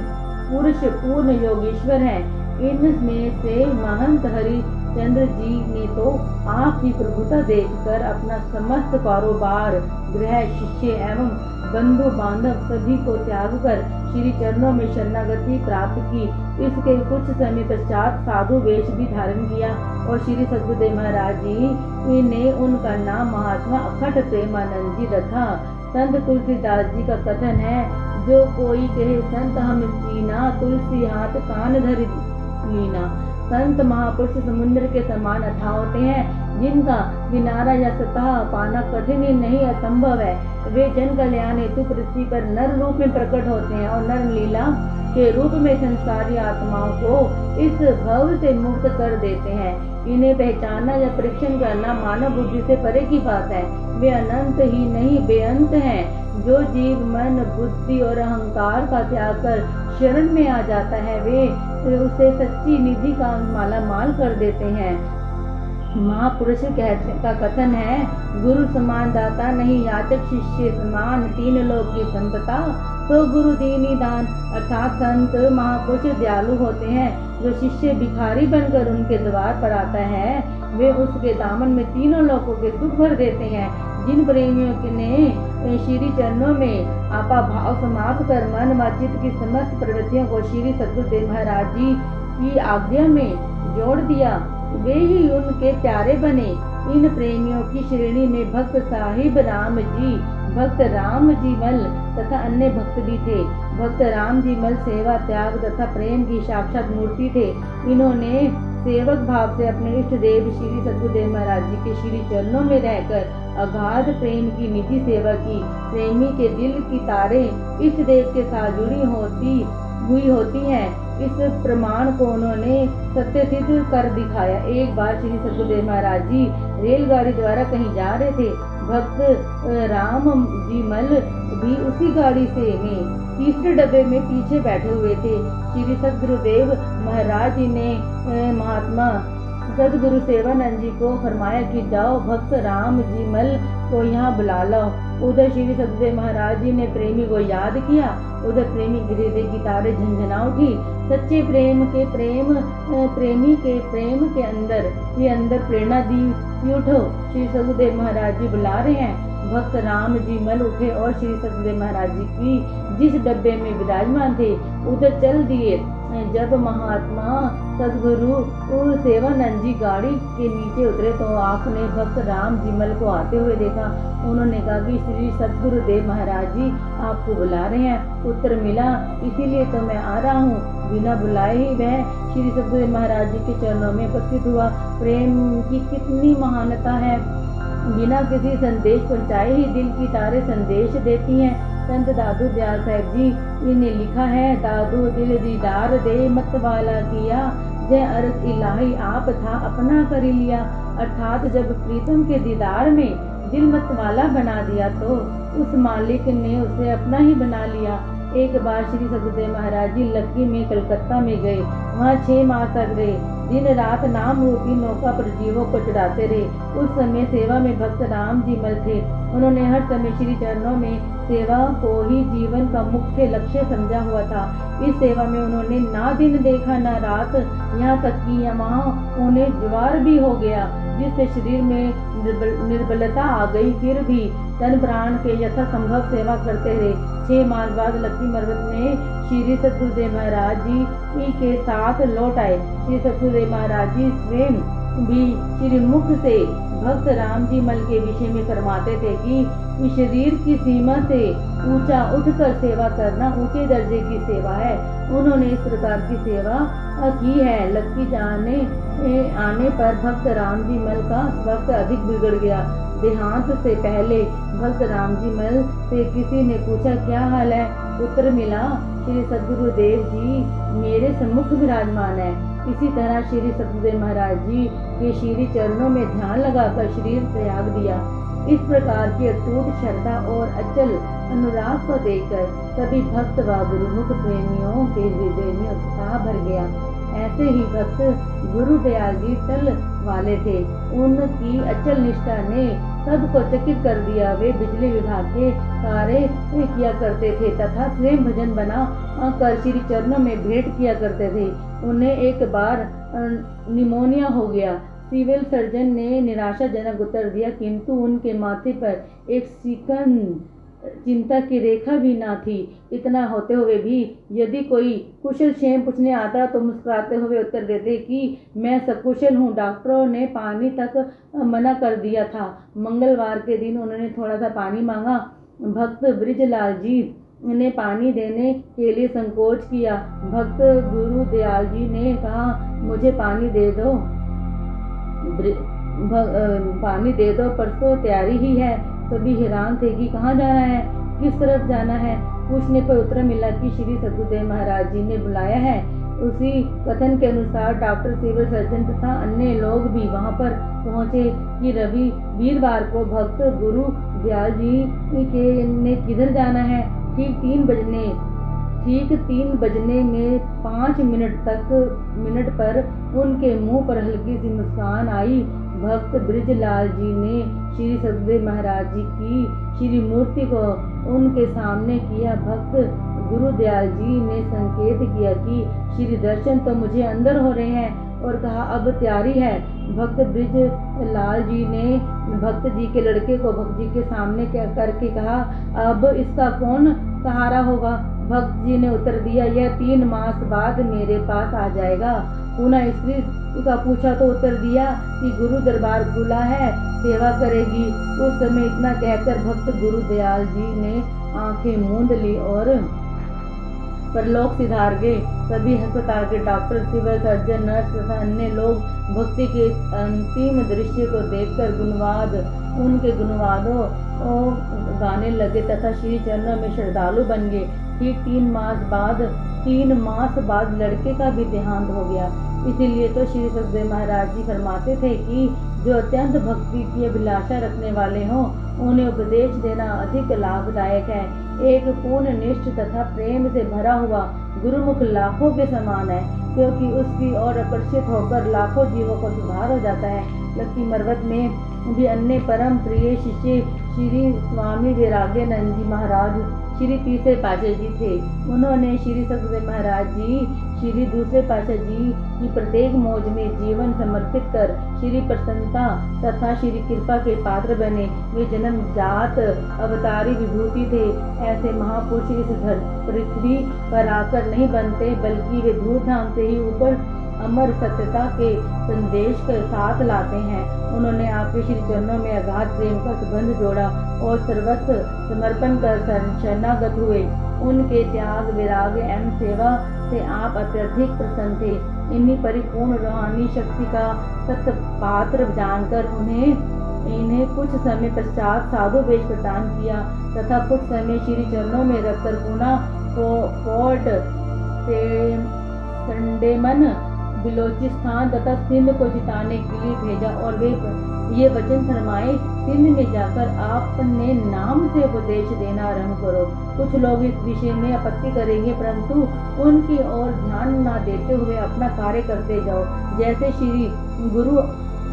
पुरुष पूर्ण योगेश्वर है। इनमें से महंत हरिचंद्र जी ने तो आपकी प्रभुता देखकर अपना समस्त कारोबार, गृह, शिष्य एवं बंधु बांधव सभी को त्याग कर श्री चरणों में शरणागति प्राप्त की। इसके कुछ समय पश्चात साधु वेश भी धारण किया और श्री सद्गुरुदेव महाराज जी ने उनका नाम महात्मा अखंड प्रेमानंद जी रखा। संत तुलसीदास जी का कथन है, जो कोई कहे संत हम चीना, तुलसी हाथ कान धर लीना। संत महापुरुष समुद्र के समान अथाह होते हैं, जिनका किनारा या सतह पाना कठिन ही नहीं असंभव है। वे जन कल्याण हेतु पृथ्वी पर नर रूप में प्रकट होते हैं और नर लीला के रूप में संसारी आत्माओं को इस भव से मुक्त कर देते हैं। इन्हें पहचानना या परीक्षण करना मानव बुद्धि से परे की बात है। वे अनंत ही नहीं बेअंत हैं। जो जीव मन, बुद्धि और अहंकार का त्याग कर शरण में आ जाता है, वे उसे सच्ची निधि का माला माल कर देते हैं। महापुरुष का कथन है, गुरु समान दाता नहीं, याचक शिष्य समान, तीन लोक की संपदा तो गुरु दीनी दान। अर्थात संत महापुरुष दयालु होते हैं। जो शिष्य भिखारी बनकर उनके द्वार पर आता है, वे उसके दामन में तीनों लोकों के सुख भर देते हैं। जिन प्रेमियों ने श्री चरणों में आपा भाव समाप्त कर मन व चित्त की समस्त प्रवृत्तियों को श्री सद्गुरुदेव महाराज जी की आज्ञा में जोड़ दिया, वे ही उनके प्यारे बने। इन प्रेमियों की श्रेणी में भक्त साहिब राम जी, भक्त राम जी मल तथा अन्य भक्त भी थे। भक्त राम जी मल सेवा, त्याग तथा प्रेम की साक्षात मूर्ति थे। इन्होंने सेवक भाव से अपने इष्ट देव श्री सद्गुरुदेव महाराज जी के श्री चरणों में रहकर अगाध प्रेम की निजी सेवा की। प्रेमी के दिल की तारें इष्ट देव के साथ जुड़ी हुई होती हैं। इस प्रमाण को उन्होंने सत्य सिद्ध कर दिखाया। एक बार श्री सद्गुरुदेव महाराज जी रेलगाड़ी द्वारा कहीं जा रहे थे। भक्त राम जी मल भी उसी गाड़ी से में तीसरे डब्बे में पीछे बैठे हुए थे। श्री सद्गुरुदेव महाराज जी ने महात्मा सदगुरु सेवानंद जी को फरमाया कि जाओ भक्त राम जी मल को यहाँ बुला लो। उधर श्री सद्गुरुदेव महाराज जी ने प्रेमी को याद किया, उधर प्रेमी हृदय की तारे झंझना उठी। सच्चे प्रेमी के प्रेम के अंदर प्रेरणा दी उठो, श्री सद्गुरुदेव महाराज जी बुला रहे हैं। भक्त राम जी मल उठे और श्री सद्गुरुदेव महाराज जी की जिस डब्बे में विराजमान थे उधर चल दिए। जब महात्मा सदगुरु सेवानंद जी गाड़ी के नीचे उतरे तो आपने भक्त राम जी मल को आते हुए देखा। उन्होंने कहा कि श्री सदगुरुदेव महाराज जी आपको बुला रहे हैं। उत्तर मिला, इसीलिए तो मैं आ रहा हूँ। बिना बुलाए ही वह श्री सदगुरुदेव महाराज जी के चरणों में उपस्थित हुआ। प्रेम की कितनी महानता है। बिना किसी संदेश पहुँचाए ही दिल की तारे संदेश देती हैं। संत दादू दयाल साहब जी इन्हें लिखा है, दादू दिल दीदार दे मत वाला किया, जय अर्ज इलाही आप था अपना कर लिया। अर्थात जब प्रीतम के दीदार में दिल मत वाला बना दिया तो उस मालिक ने उसे अपना ही बना लिया। एक बार श्री सद्गुरुदेव महाराज जी लक्की में कलकत्ता में गए। वहाँ 6 माह तक रहे। दिन रात नाम रूपी नौका पर जीवों को चढ़ाते रहे। उस समय सेवा में भक्त राम जी मल थे। उन्होंने हर समय श्री चरणों में सेवा को ही जीवन का मुख्य लक्ष्य समझा हुआ था। इस सेवा में उन्होंने ना दिन देखा ना रात, यहाँ तक कि वहाँ उन्हें ज्वर भी हो गया, जिससे शरीर में निर्बलता आ गई। फिर भी तन प्राण के यथा संभव सेवा करते रहे। 6 माह बाद लक्की पर्वत में श्री सद्गुरुदेव महाराज जी के साथ लौट आए। श्री सद्गुरुदेव महाराज जी स्वयं भी श्री मुख से भक्त राम जी मल के विषय में फरमाते थे कि शरीर की सीमा से ऊंचा उठकर सेवा करना ऊंचे दर्जे की सेवा है। उन्होंने इस प्रकार की सेवा की है। लक्की आने पर भक्त राम जी मल का स्वास्थ्य अधिक बिगड़ गया। देहांत से पहले भक्त राम जी मल से किसी ने पूछा क्या हाल है। उत्तर मिला, श्री सद्गुरुदेव जी मेरे सम्मुख विराजमान है। इसी तरह श्री सद्गुरुदेव महाराज जी के श्री चरणों में ध्यान लगाकर शरीर त्याग दिया। इस प्रकार की अटूट श्रद्धा और अचल अनुराग को देखकर सभी भक्त व गुरुमुख प्रेमियों के हृदय में उत्साह भर गया। ऐसे ही भक्त गुरु दयाल जी टल वाले थे। उनकी अचल निष्ठा ने सबको चकित कर दिया। वे बिजली विभाग के कार्य किया करते थे तथा स्वयं भजन बना कर श्री चरणों में भेंट किया करते थे। उन्हें एक बार निमोनिया हो गया। सिविल सर्जन ने निराशाजनक उत्तर दिया, किंतु उनके माथे पर एक सेकंड चिंता की रेखा भी ना थी। इतना होते हुए भी यदि कोई कुशल क्षेम पूछने आता तो मुस्कुराते हुए उत्तर देते कि मैं सकुशल हूँ। डॉक्टरों ने पानी तक मना कर दिया था। मंगलवार के दिन उन्होंने थोड़ा सा पानी मांगा। भक्त ब्रिजलाल जी ने पानी देने के लिए संकोच किया। भक्त गुरु दयाल जी ने कहा, मुझे पानी दे दो, पानी दे दो, परसों तैयारी ही है। सभी हैरान थे कि कहाँ जाना है, किस तरफ जाना है। पूछने पर उत्तर मिला कि श्री सद्गुरुदेव महाराज जी ने बुलाया है। उसी कथन के अनुसार डॉक्टर, सिविल सर्जन तथा अन्य लोग भी वहां पर पहुंचे कि वीरवार को भक्त गुरु दयाल जी के ने किधर जाना है। ठीक 3 बजने में 5 मिनट पर उनके मुंह पर हल्की सी मुस्कान आई। भक्त ब्रिजलाल जी ने श्री सतगुरुदेव महाराज जी की श्री मूर्ति को उनके सामने किया। भक्त गुरुदयाल जी ने संकेत किया कि श्री दर्शन तो मुझे अंदर हो रहे हैं, और कहा अब तैयारी है। भक्त ब्रिजलाल जी ने भक्त जी के लड़के को भक्त जी के सामने करके कहा, अब इसका कौन सहारा होगा? भक्त जी ने उत्तर दिया, यह 3 मास बाद मेरे पास आ जाएगा। पुनः स्त्री का पूछा तो उत्तर दिया कि गुरु दरबार खुला है, सेवा करेगी। उस समय इतना कहकर भक्त गुरुदयाल जी ने आंखें मूंद ली और परलोक सिधार गए। सभी अस्पताल के डॉक्टर, सिविल सर्जन, नर्स तथा अन्य लोग भक्ति के अंतिम दृश्य को देखकर उनके गुणवादों गाने लगे तथा श्री चरणों में श्रद्धालु बन गए। ठीक 3 मास बाद लड़के का भी देहांत हो गया। इसीलिए तो श्री सतगुरुदेव महाराज जी फरमाते थे कि जो अत्यंत भक्ति की अभिलाषा रखने वाले हों, उन्हें उपदेश देना अधिक लाभदायक है। एक पूर्ण निष्ठ तथा प्रेम से भरा हुआ गुरुमुख लाखों के समान है, क्योंकि उसकी ओर आकर्षित होकर लाखों जीवों को सुधार हो जाता है। लक्की मरवत में भी अन्य परम प्रिय शिष्य श्री स्वामी वैराग्यानंद जी महाराज श्री तीसरे पातशाह जी थे। उन्होंने श्री सतगुरुदेव महाराज जी श्री दूसरे पातशाह जी की प्रत्येक मौज में जीवन समर्पित कर श्री प्रसन्नता तथा श्री कृपा के पात्र बने। वे जन्म जात अवतारी विभूति थे। ऐसे महापुरुष इस पृथ्वी पर आकर नहीं बनते, बल्कि वे धूमधाम से ही ऊपर अमर सत्यता के संदेश के साथ लाते हैं। उन्होंने आपके श्री चरणों में अगाध प्रेम का संबंध जोड़ा और सर्वस्व समर्पण कर शरणागत हुए। उनके त्याग, वैराग्य एवं सेवा से आप अत्यधिक प्रसन्न थे। इन्हीं परिपूर्ण रूहानी शक्ति का सत्य पात्र जानकर इन्हें कुछ समय पश्चात साधु वेश प्रदान किया तथा कुछ समय श्री चरणों में रखकर पुनः फोर्ट संडेमन, बिलोचिस्तान तथा सिंध को जिताने के लिए भेजा और वे ये वचन फरमाए, सिंध में जाकर आपने नाम से उपदेश देना आरंभ करो। कुछ लोग इस विषय में आपत्ति करेंगे, परंतु उनकी ओर ध्यान न देते हुए अपना कार्य करते जाओ। जैसे श्री गुरु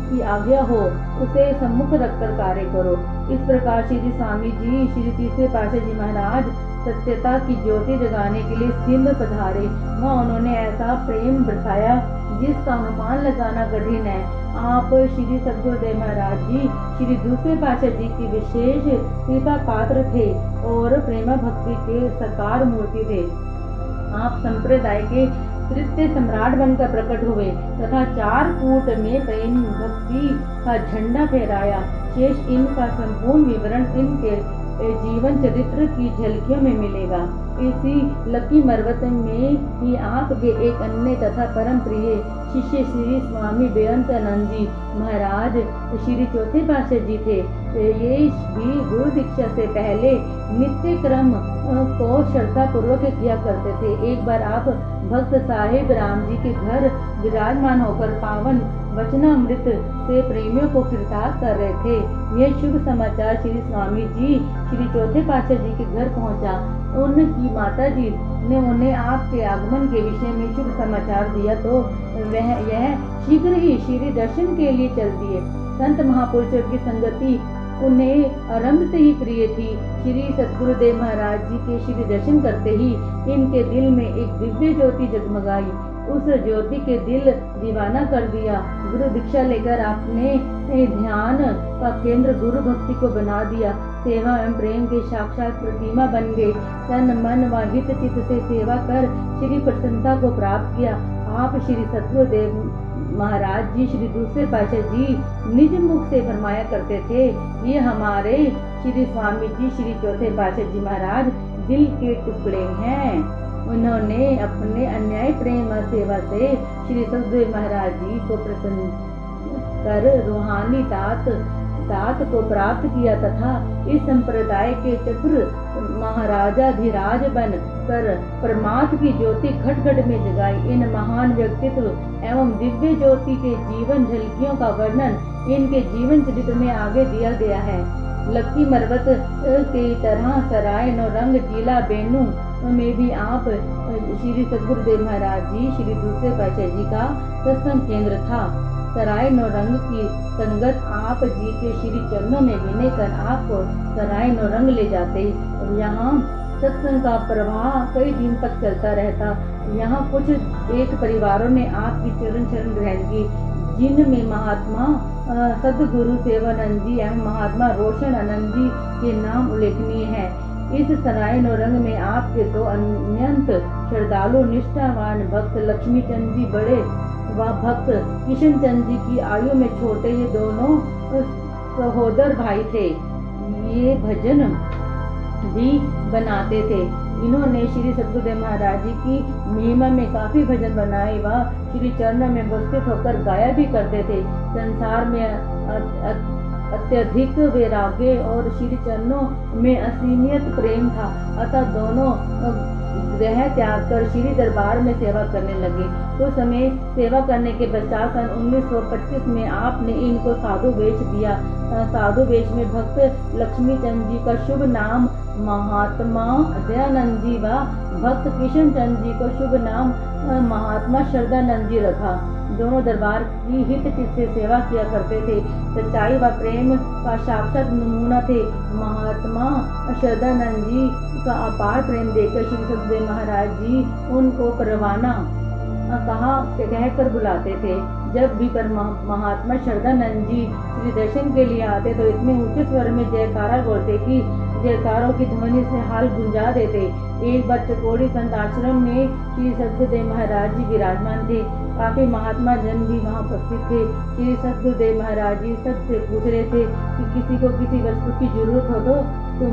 की आज्ञा हो उसे सम्मुख रखकर कार्य करो। इस प्रकार श्री स्वामी जी श्री तीसरे पातशाह जी महाराज सत्यता की ज्योति जगाने के लिए सिंध पधारे। वहाँ उन्होंने ऐसा प्रेम बरसाया जिसका अनुमान लगाना कठिन है। आप श्री सतगुरुदेव महाराज जी श्री दूसरे पातशाह जी की विशेष कृपा पात्र थे और प्रेमा भक्ति के साकार मूर्ति थे। आप संप्रदाय के तृतीय सम्राट बनकर प्रकट हुए तथा 4 फुट में प्रेम भक्ति का झंडा फहराया। शेष इनका संपूर्ण विवरण इनके जीवन चरित्र की झलकियों में मिलेगा। इसी लकी मरवत में ही आपके एक अन्य तथा परम प्रिय शिष्य श्री स्वामी बेअंतानंद जी महाराज श्री चौथे पातशाह जी थे। ये भी गुरु दीक्षा से पहले नित्य क्रम को श्रद्धा पूर्वक किया करते थे। एक बार आप भक्त साहिब राम जी के घर विराजमान होकर पावन वचनामृत से प्रेमियों को कृतार्थ कर रहे थे। यह शुभ समाचार श्री स्वामी जी श्री चौथे पातशाह जी के घर पहुंचा। उनकी माता जी ने उन्हें आपके आगमन के विषय में शुभ समाचार दिया तो यह शीघ्र ही श्री दर्शन के लिए चल दिए। संत महापुरुषों की संगति उन्हें आरंभ से ही प्रिय थी। श्री सतगुरुदेव महाराज जी के श्री दर्शन करते ही इनके दिल में एक दिव्य ज्योति जगमगाई। उस ज्योति के दिल दीवाना कर दिया। गुरु दीक्षा लेकर आपने ध्यान का केंद्र गुरु भक्ति को बना दिया। सेवा एवं प्रेम के साक्षात प्रतिमा बन गए। तन मन व हित चित्त से सेवा कर श्री प्रसन्नता को प्राप्त किया। आप श्री सतगुरुदेव महाराज जी श्री दूसरे पातशाह जी निज मुख से फरमाया करते थे, ये हमारे श्री स्वामी जी श्री चौथे पातशाह जी महाराज दिल के टुकड़े हैं। उन्होंने अपने अन्याय प्रेम और सेवा से श्री सतगुरुदेव महाराज जी को प्रसन्न कर रूहानी दात को प्राप्त किया तथा इस संप्रदाय के चतुर महाराजाधिराज बन कर परमात्मा की ज्योति घट घट में जगाई। इन महान व्यक्तित्व एवं दिव्य ज्योति के जीवन झलकियों का वर्णन इनके जीवन चरित्र में आगे दिया गया है। लक्की मरवत की तरह सराय नौरंग जिला बेनू में भी आप श्री सतगुरुदेव महाराज जी श्री दूसरे पातशाह जी का सत्संग केंद्र था। सराय नौरंग की संगत आप जी के श्री चरणों में विनय कर आपको सराय नौरंग ले जाते। यहाँ सत्संग का प्रवाह कई दिन तक चलता रहता। यहाँ कुछ एक परिवारों ने आपकी चरण शरण ग्रहण की, जिनमें महात्मा सदगुरु सेवानंद जी एवं महात्मा रोशन आनंद जी के नाम उल्लेखनीय है। इस सराय नौरंग में आपके दो अत्यंत श्रद्धालु निष्ठावान भक्त लक्ष्मी चंद जी बड़े व भक्त किशन चंद जी की आयु में छोटे, ये दोनों सहोदर भाई थे। ये भजन भी बनाते थे। इन्होंने श्री सद्गुरुदेव महाराज जी की महिमा में काफी भजन बनाए व श्री चरणों में उपस्थित होकर गाया भी करते थे। संसार में अत्यधिक वैराग्य और श्री चरणों में असीमित प्रेम था, अतः दोनों ग्रह त्याग कर श्री दरबार में सेवा करने लगे। तो समय सेवा करने के पश्चात सन 1925 में आपने इनको साधु वेश दिया। साधु वेश में भक्त लक्ष्मी चंद जी का शुभ नाम महात्मा दयानंद जी व भक्त किशन चंद जी को शुभ नाम महात्मा श्रद्धानंद जी रखा। दोनों दरबार की हित से सेवा किया करते थे। सच्चाई व प्रेम का साक्षात नमूना थे। महात्मा श्रद्धानंद जी का अपार प्रेम देखकर श्री सद्गुरुदेव महाराज जी उनको परवाना कहकर बुलाते थे। जब भी पर महात्मा श्रद्धानंद जी श्री दर्शन के लिए आते तो इतने ऊंचे स्वर में जयकारा बोलते कि जयकारों की ध्वनि से हाल गुंजा देते। एक बार चकोड़ी संत आश्रम में श्री सद्गुरुदेव महाराज जी विराजमान थे। काफी महात्मा जन भी वहाँ उपस्थित थे। श्री सद्गुरुदेव महाराज जी सबसे पूछ रहे थे कि किसी को किसी वस्तु की जरूरत हो तो तुम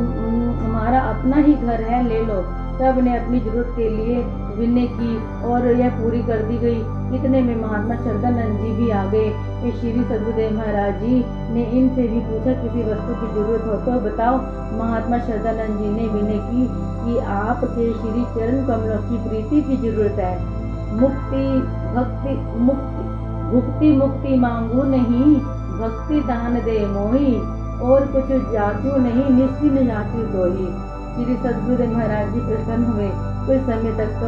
हमारा अपना ही घर है, ले लो। सब ने अपनी जरूरत के लिए विनय की और यह पूरी कर दी गई। इतने में महात्मा श्रद्धानंद जी भी आ गए। श्री सद्गुरुदेव महाराज जी ने इनसे भी पूछा किसी वस्तु की जरूरत हो तो बताओ। महात्मा श्रद्धानंद जी ने विनय की कि आपके श्री चरण कमलों की प्रीति की जरूरत है। मुक्ति भक्ति मुक्ति मुक्ति मांगू नहीं, भक्ति दान दे मोही, और कुछ जाचू नहीं, निश्चिन याचू दोही। श्री सद्गुरुदेव महाराज जी प्रसन्न हुए। कुछ समय तक तो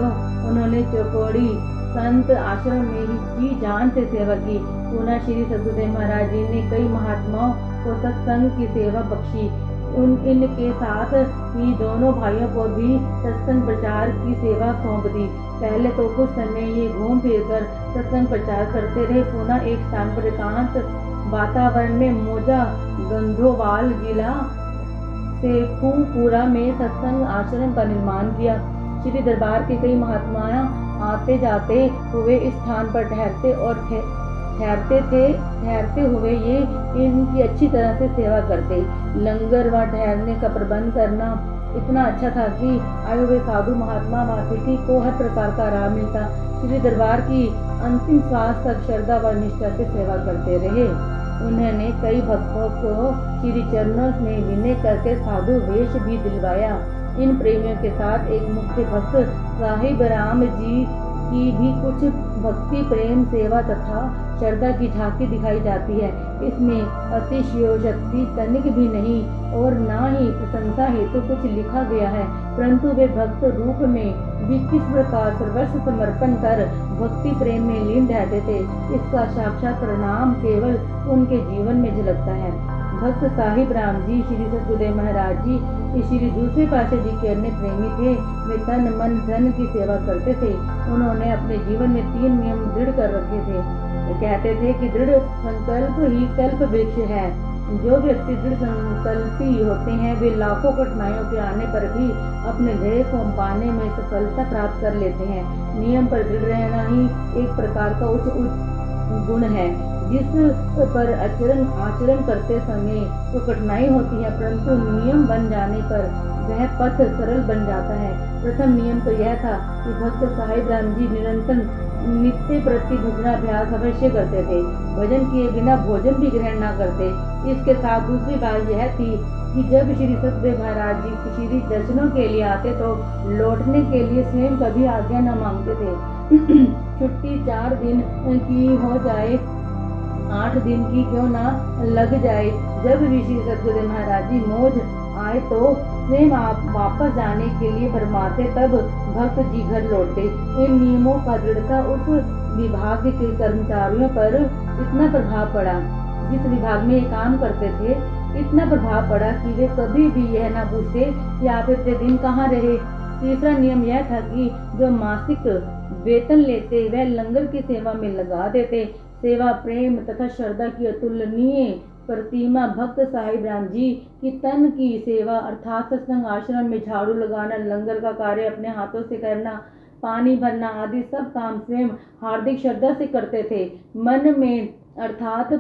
उन्होंने चौकोड़ी संत आश्रम में ही जी जान से सेवा की। पुनः श्री सद्गुरुदेव महाराज जी ने कई महात्माओं को सत्संग की सेवा बख्शी। इनके साथ ही दोनों भाइयों को भी सत्संग प्रचार की सेवा सौंप दी। पहले तो कुछ समय ये घूम फिर कर सत्संग प्रचार करते रहे। पुनः एक स्थान पर एकांत वातावरण में मोजा गंधोवाल जिला शेखुपुरा में सत्संग आश्रम का निर्माण किया। श्री दरबार के कई महात्मा आते जाते हुए इस स्थान पर ठहरते हुए ये इनकी अच्छी तरह से सेवा करते। लंगर व ठहरने का प्रबंध करना इतना अच्छा था कि आए हुए साधु महात्मा व अतिथि को हर प्रकार का आराम मिलता। श्री दरबार की अंतिम श्वास तक श्रद्धा व निष्ठा से सेवा करते रहे। उन्होंने कई भक्तों को श्री चरणों में विनय करके साधु वेश भी दिलवाया। इन प्रेमियों के साथ एक मुख्य भक्त साहिब राम जी की भी कुछ भक्ति प्रेम सेवा तथा श्रद्धा की झांकी दिखाई जाती है। इसमें अतिशयोक्ति तनिक भी नहीं और ना ही प्रशंसा हेतु कुछ लिखा गया है, परंतु वे भक्त रूप में भी किस प्रकार सर्वस्व समर्पण कर भक्ति प्रेम में लीन रहते थे, इसका साक्षात परिणाम केवल उनके जीवन में झलकता है। भक्त साहिब राम जी श्री सद्गुरुदेव महाराज जी श्री दूसरे पातशाह जी के अन्य प्रेमी थे। वे तन मन धन की सेवा करते थे। उन्होंने अपने जीवन में 3 नियम दृढ़ कर रखे थे। कहते थे कि दृढ़ संकल्प ही कल्प वृक्ष है। जो व्यक्ति दृढ़ संकल्पी होते हैं वे लाखों कठिनाइयों के आने पर भी अपने ध्येय को पाने में सफलता प्राप्त कर लेते हैं। नियम पर दृढ़ रहना ही एक प्रकार का उच्च गुण है, जिस पर आचरण करते समय तो कठिनाई होती है, परंतु नियम बन जाने पर वह पथ सरल बन जाता है। प्रथम नियम तो यह था कि भक्त साहिब राम जी निरंतर नित्य प्रति भजनाभ्यास अवश्य करते थे। भजन किए बिना भोजन भी ग्रहण न करते। इसके साथ दूसरी बात यह थी कि जब श्री सद्गुरुदेव महाराज जी श्री दर्शनों के लिए आते तो लौटने के लिए स्वयं कभी आज्ञा न मांगते थे। छुट्टी 4 दिन की हो जाए, 8 दिन की क्यों ना लग जाए, जब भी श्री सद्गुरुदेव महाराज जी मौज आए तो स्वयं आप वापस जाने के लिए फरमाते, तब भक्त जी घर लौटते। इन नियमों का दृढ़ता उस विभाग के कर्मचारियों पर इतना प्रभाव पड़ा, जिस विभाग में ये काम करते थे इतना प्रभाव पड़ा कि वे कभी भी यह ना पूछते कि आप इतने दिन कहाँ रहे। तीसरा नियम यह था कि जो मासिक वेतन लेते वह लंगर की सेवा में लगा देते। सेवा प्रेम तथा श्रद्धा की अतुलनीय प्रतिमा भक्त साहिब राम जी की तन की सेवा अर्थात सत्संग आश्रम में झाड़ू लगाना, लंगर का कार्य अपने हाथों से करना, पानी भरना आदि सब काम स्वयं हार्दिक श्रद्धा से करते थे। मन से अर्थात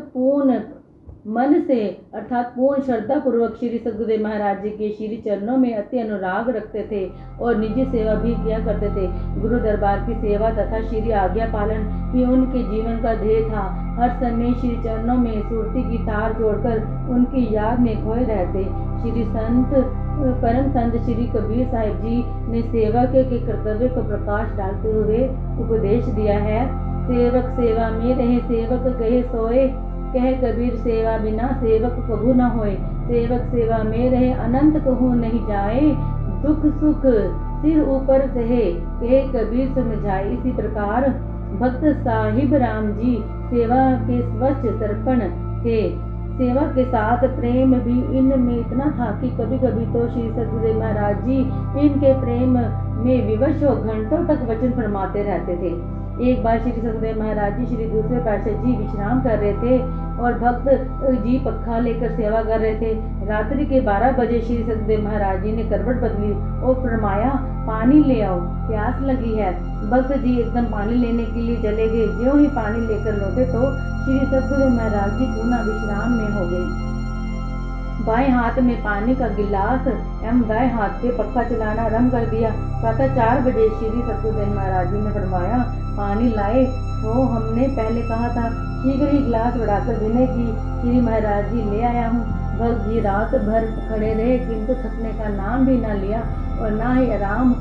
पूर्ण श्रद्धा पूर्वक श्री सद्गुरुदेव महाराज जी के श्री चरणों में अति अनुराग रखते थे और निजी सेवा भी किया करते थे। गुरु दरबार की सेवा तथा श्री आज्ञा पालन ही उनके जीवन का ध्येय था। हर समय श्री चरणों में सुरती की तार जोड़कर उनकी याद में खोए रहते। श्री परम संत श्री कबीर साहिब जी ने सेवा के कर्तव्य को प्रकाश डालते हुए उपदेश दिया है। सेवक सेवा में रहे, सेवक कहे सोए, कह कबीर सेवा बिना सेवक कभू न होए। सेवक सेवा में रहे, अनंत कहूँ नहीं जाए, दुख सुख सिर ऊपर सहे, कहे कबीर समझाए। इसी प्रकार भक्त साहिब राम जी सेवा के स्वच्छ तर्पण थे। सेवा के साथ प्रेम भी इनमें इतना था कि कभी कभी तो श्री सद्गुरुदेव महाराज जी इनके प्रेम में विवश हो घंटों तक वचन फरमाते रहते थे। एक बार श्री सद्गुरुदेव महाराज जी श्री दूसरे पातशाह जी विश्राम कर रहे थे और भक्त जी पक्खा लेकर सेवा कर रहे थे। रात्रि के 12 बजे श्री सद्गुरुदेव महाराज जी ने करवट बदली और फरमाया, पानी ले आओ, प्यास लगी है। भक्त जी एकदम पानी लेने के लिए चले गए। ज्यों ही पानी लेकर लौटे तो श्री सद्गुरुदेव महाराज जी पुनः विश्राम में हो गए। बाएं हाथ में पानी का गिलास एवं दाएं हाथ से पक्खा चलाना आरंभ कर दिया। प्रातः 4 बजे श्री सद्गुरुदेव महाराज जी ने फरमाया, पानी लाए तो हमने पहले कहा था, शीघ्र ही गिलास बढ़ाकर देने की। श्री महाराज जी ले आया हूँ। भक्त जी रात भर खड़े रहे किंतु थकने का नाम भी न लिया और न ही आराम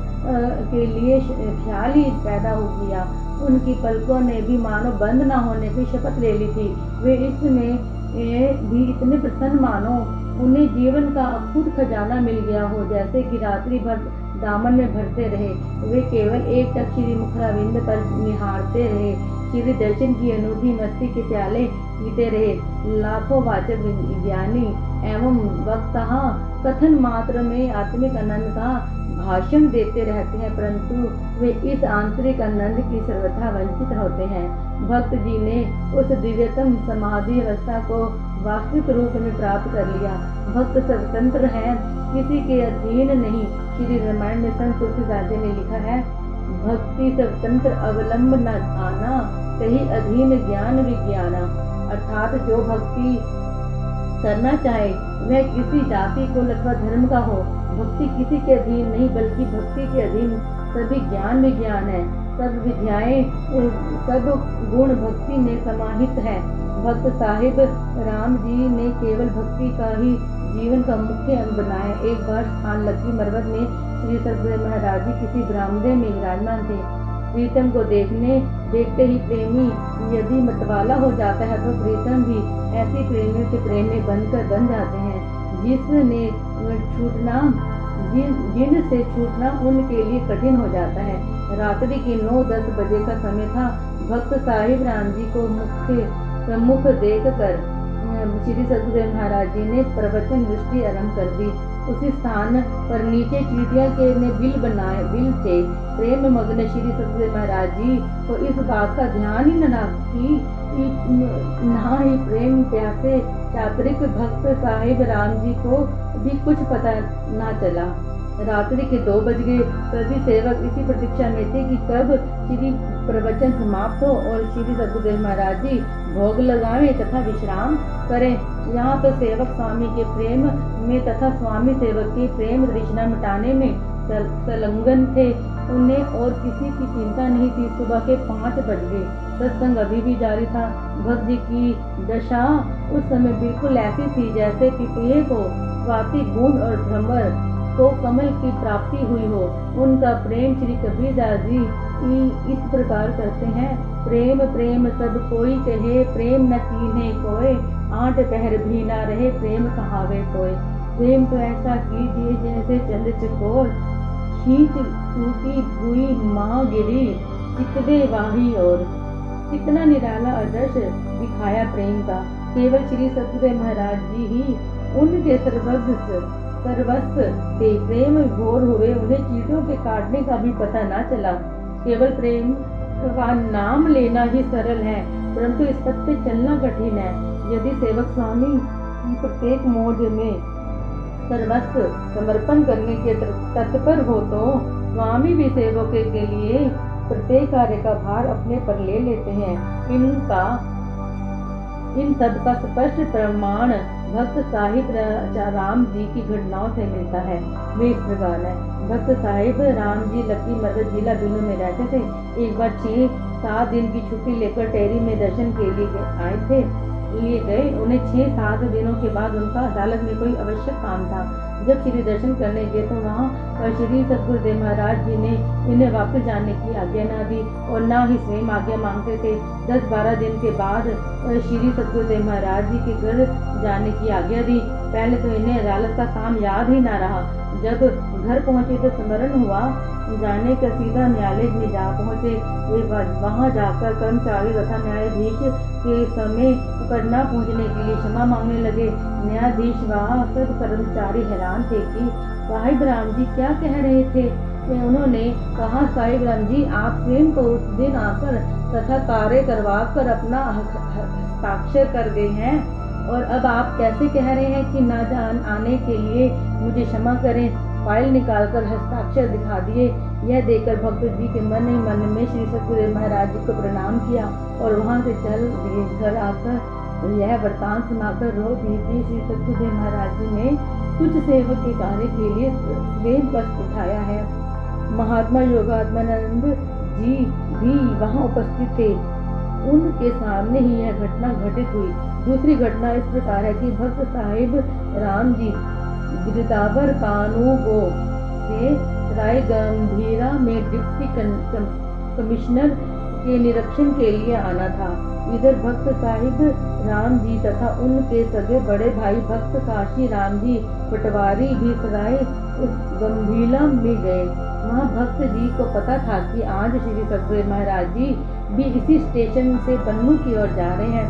के लिए ख्याल ही पैदा हो गया। उनकी पलकों ने भी मानो बंद न होने की शपथ ले ली थी। वे इसमें भी इतने प्रसन्न मानो उन्हें जीवन का अखूट खजाना मिल गया हो, जैसे कि रात्रि भर दामन में भरते रहे। वे केवल एक टक श्री मुखराविंद पर निहारते रहे, श्री दर्शन की अनूठी मस्ती के प्याले पीते रहे। लाखों वाचक ज्ञानी एवं वक्ता कथन मात्र में आत्मिक आनंद का भाषण देते रहते हैं, परंतु वे इस आंतरिक आनंद की सर्वथा वंचित होते हैं। भक्त जी ने उस दिव्यतम समाधि अवस्था को वास्तविक रूप में प्राप्त कर लिया। भक्त स्वतंत्र है, किसी के अधीन नहीं। श्री रामायण में संत तुलसीदास जी ने लिखा है, भक्ति स्वतंत्र अवलंब न आना, कहीं अधीन ज्ञान विज्ञाना। अर्थात जो भक्ति करना चाहे वह किसी जाति को अथवा धर्म का हो, भक्ति किसी के अधीन नहीं बल्कि भक्ति के अधीन सभी ज्ञान विज्ञान है। सब विद्याएं सब गुण भक्ति में समाहित है। भक्त साहिब राम जी ने केवल भक्ति का ही जीवन का मुख्य अंग बनाया। एक बार स्थान लक्की मरवत में श्री सद्गुरुदेव महाराज जी किसी बरामदे में विराजमान थे। प्रीतम को देखते ही प्रेमी यदि मतवाला हो जाता है तो प्रीतम भी ऐसी प्रेमियों के प्रेम में बन जाते हैं। जिनसे छूटना उनके लिए कठिन हो जाता है। रात्रि के 9-10 बजे का समय था। भक्त साहिब राम जी को सम्मुख देख कर श्री सद्गुरुदेव महाराज जी ने प्रवचन दृष्टि आरंभ कर दी। उसी स्थान पर नीचे चीटियां के ने बिल थे। प्रेम मग्न श्री सद्गुरुदेव महाराज जी को इस बात का ध्यान ही न ही प्रेम प्यासे चातुरिक भक्त साहिब राम जी को भी कुछ पता न चला। रात्रि के 2 बज गए। सभी सेवक इसी प्रतीक्षा में थे कि कब श्री प्रवचन समाप्त हो और श्री सद्गुरुदेव महाराज जी भोग लगाएं तथा विश्राम करें। यहाँ तो सेवक स्वामी के प्रेम में तथा स्वामी सेवक की प्रेम तृष्णा मिटाने में संलग्न थे। उन्हें और किसी की चिंता नहीं थी। सुबह के 5 बज गए। सत्संग अभी भी जारी था। भक्त जी की दशा उस समय बिल्कुल ऐसी थी जैसे पिपीहे को स्वाति बूंद और भ्रमर को कमल की प्राप्ति हुई हो। उनका प्रेम श्री कबीरदास जी इस प्रकार करते हैं, प्रेम प्रेम सब कोई कहे, प्रेम न कीन्हे कोय, 8 पहर भी ना रहे, प्रेम कहावे सोए। प्रेम तो ऐसा कीजिए जैसे चंद्र चकोर, खींच टूटी हुई माँ गिरी, चितवे वाही और। कितना निराला आदर्श दिखाया प्रेम का। केवल श्री सतगुरुदेव महाराज जी ही उनके सर्वस्व थे। प्रेम विभोर हुए, उन्हें चींटियों के काटने का भी पता न चला। केवल प्रेम का नाम लेना ही सरल है, परंतु इस पथ पे चलना कठिन है। यदि सेवक स्वामी की प्रत्येक मौज में सर्वस्व समर्पण करने के तत्पर हो तो स्वामी भी सेवकों के लिए प्रत्येक कार्य का भार अपने पर ले लेते हैं। इन सब का स्पष्ट प्रमाण भक्त साहिब राम जी की घटनाओं से मिलता है। वे इस प्रकार है। भक्त साहिब राम जी लकी मदद जिला बिनू में रहते थे। एक बार 6-7 दिन की छुट्टी लेकर टेहरी में दर्शन के लिए लिए गए। उन्हें 6-7 दिनों के बाद उनका अदालत में कोई आवश्यक काम था। जब श्री दर्शन करने गए तो वहाँ पर श्री सतगुरुदेव महाराज जी ने इन्हें वापस जाने की आज्ञा न दी और न ही स्वयं आज्ञा मांगते थे। 10-12 दिन के बाद श्री सतगुरुदेव महाराज जी के घर जाने की आज्ञा दी। पहले तो इन्हें अदालत का काम याद ही न रहा। जब घर पहुँचे तो स्मरण हुआ जाने का, सीधा न्यायालय में जा पहुँचे। वहाँ जाकर कर्मचारी तथा न्यायाधीश के समय पर न पहुँचने के लिए क्षमा मांगने लगे। न्यायाधीश वहाँ सब कर्मचारी हैरान थे कि साहिब राम जी क्या कह रहे थे। उन्होंने कहा, साहिब राम जी, आप स्वयं तो उस दिन आकर तथा कार्य करवा कर अपना हस्ताक्षर कर गए हैं और अब आप कैसे कह रहे हैं कि न जान आने के लिए मुझे क्षमा करें। फाइल निकालकर हस्ताक्षर दिखा दिए। यह देखकर भक्त जी के मन ही मन में श्री सतगुरुदेव महाराज जी को प्रणाम किया और वहां से चल दिए। घर आकर यह वृतांत सुनाकर रो दिए कि श्री सतगुरुदेव महाराज जी ने कुछ सेवक के कार्य के लिए स्वयं कष्ट उठाया है। महात्मा योगात्मानंद जी भी वहां उपस्थित थे। उनके सामने ही यह घटना घटित हुई। दूसरी घटना इस प्रकार है कि भक्त साहिब राम जी गिरदावर कानूगो से रायगंभीरा में डिप्टी कमिश्नर के निरीक्षण के लिए आना था। इधर भक्त साहिब राम जी तथा उनके सगे बड़े भाई भक्त काशी राम जी पटवारी भी सराय गंभीरा में गए। वहाँ भक्त जी को पता था कि आज श्री सतगुरुदेव महाराज जी भी इसी स्टेशन से बन्नू की ओर जा रहे हैं।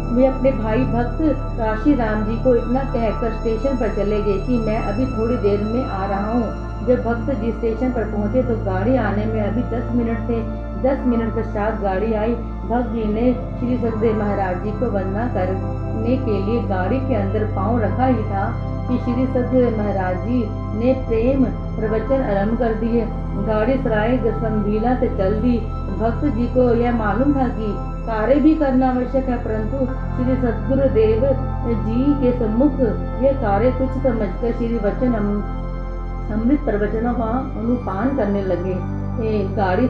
वे अपने भाई भक्त काशी राम जी को इतना कहकर स्टेशन पर चले गए कि मैं अभी थोड़ी देर में आ रहा हूँ। जब भक्त जी स्टेशन पर पहुँचे तो गाड़ी आने में अभी 10 मिनट थे। 10 मिनट पश्चात गाड़ी आई। भक्त जी ने श्री सतगुरुदेव महाराज जी को वंदना करने के लिए गाड़ी के अंदर पाँव रखा ही था कि श्री सतगुरुदेव महाराज जी ने प्रेम प्रवचन आरंभ कर दिए। गाड़ी सराय गंभीरा से चल दी। भक्त जी को यह मालूम था कि कार्य भी करना आवश्यक है, परंतु श्री सतगुरुदेव जी के सम्मुख यह कार्य तुच्छ समझकर श्री वचन अमृत प्रवचनों का अनुपान करने लगे। गाड़ी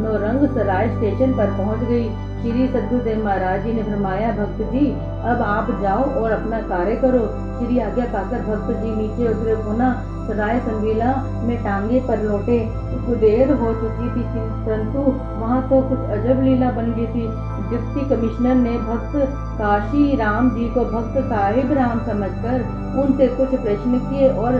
नौरंग सराय स्टेशन पर पहुंच गई। श्री सतगुरुदेव महाराज जी ने फरमाया, भक्त जी अब आप जाओ और अपना कार्य करो। श्री आज्ञा पाकर भक्त जी नीचे उतरे। पुनः सराय संगीला में टांगे पर लौटे। देर हो चुकी थी, परंतु वहाँ तो कुछ अजब लीला बन गई थी। डिप्टी कमिश्नर ने भक्त काशी राम जी को भक्त साहिब राम समझकर उनसे कुछ प्रश्न किए और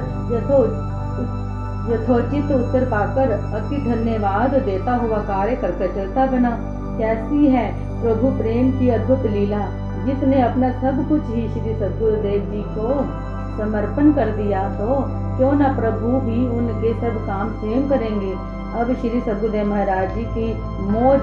यथोचित उत्तर पाकर अति धन्यवाद देता हुआ कार्य करके चलता बना। कैसी है प्रभु प्रेम की अद्भुत लीला, जिसने अपना सब कुछ ही श्री सतगुरुदेव जी को समर्पण कर दिया, तो क्यों न प्रभु भी उनके सब काम स्वयं करेंगे। अब श्री सतगुरुदेव महाराज जी की मौज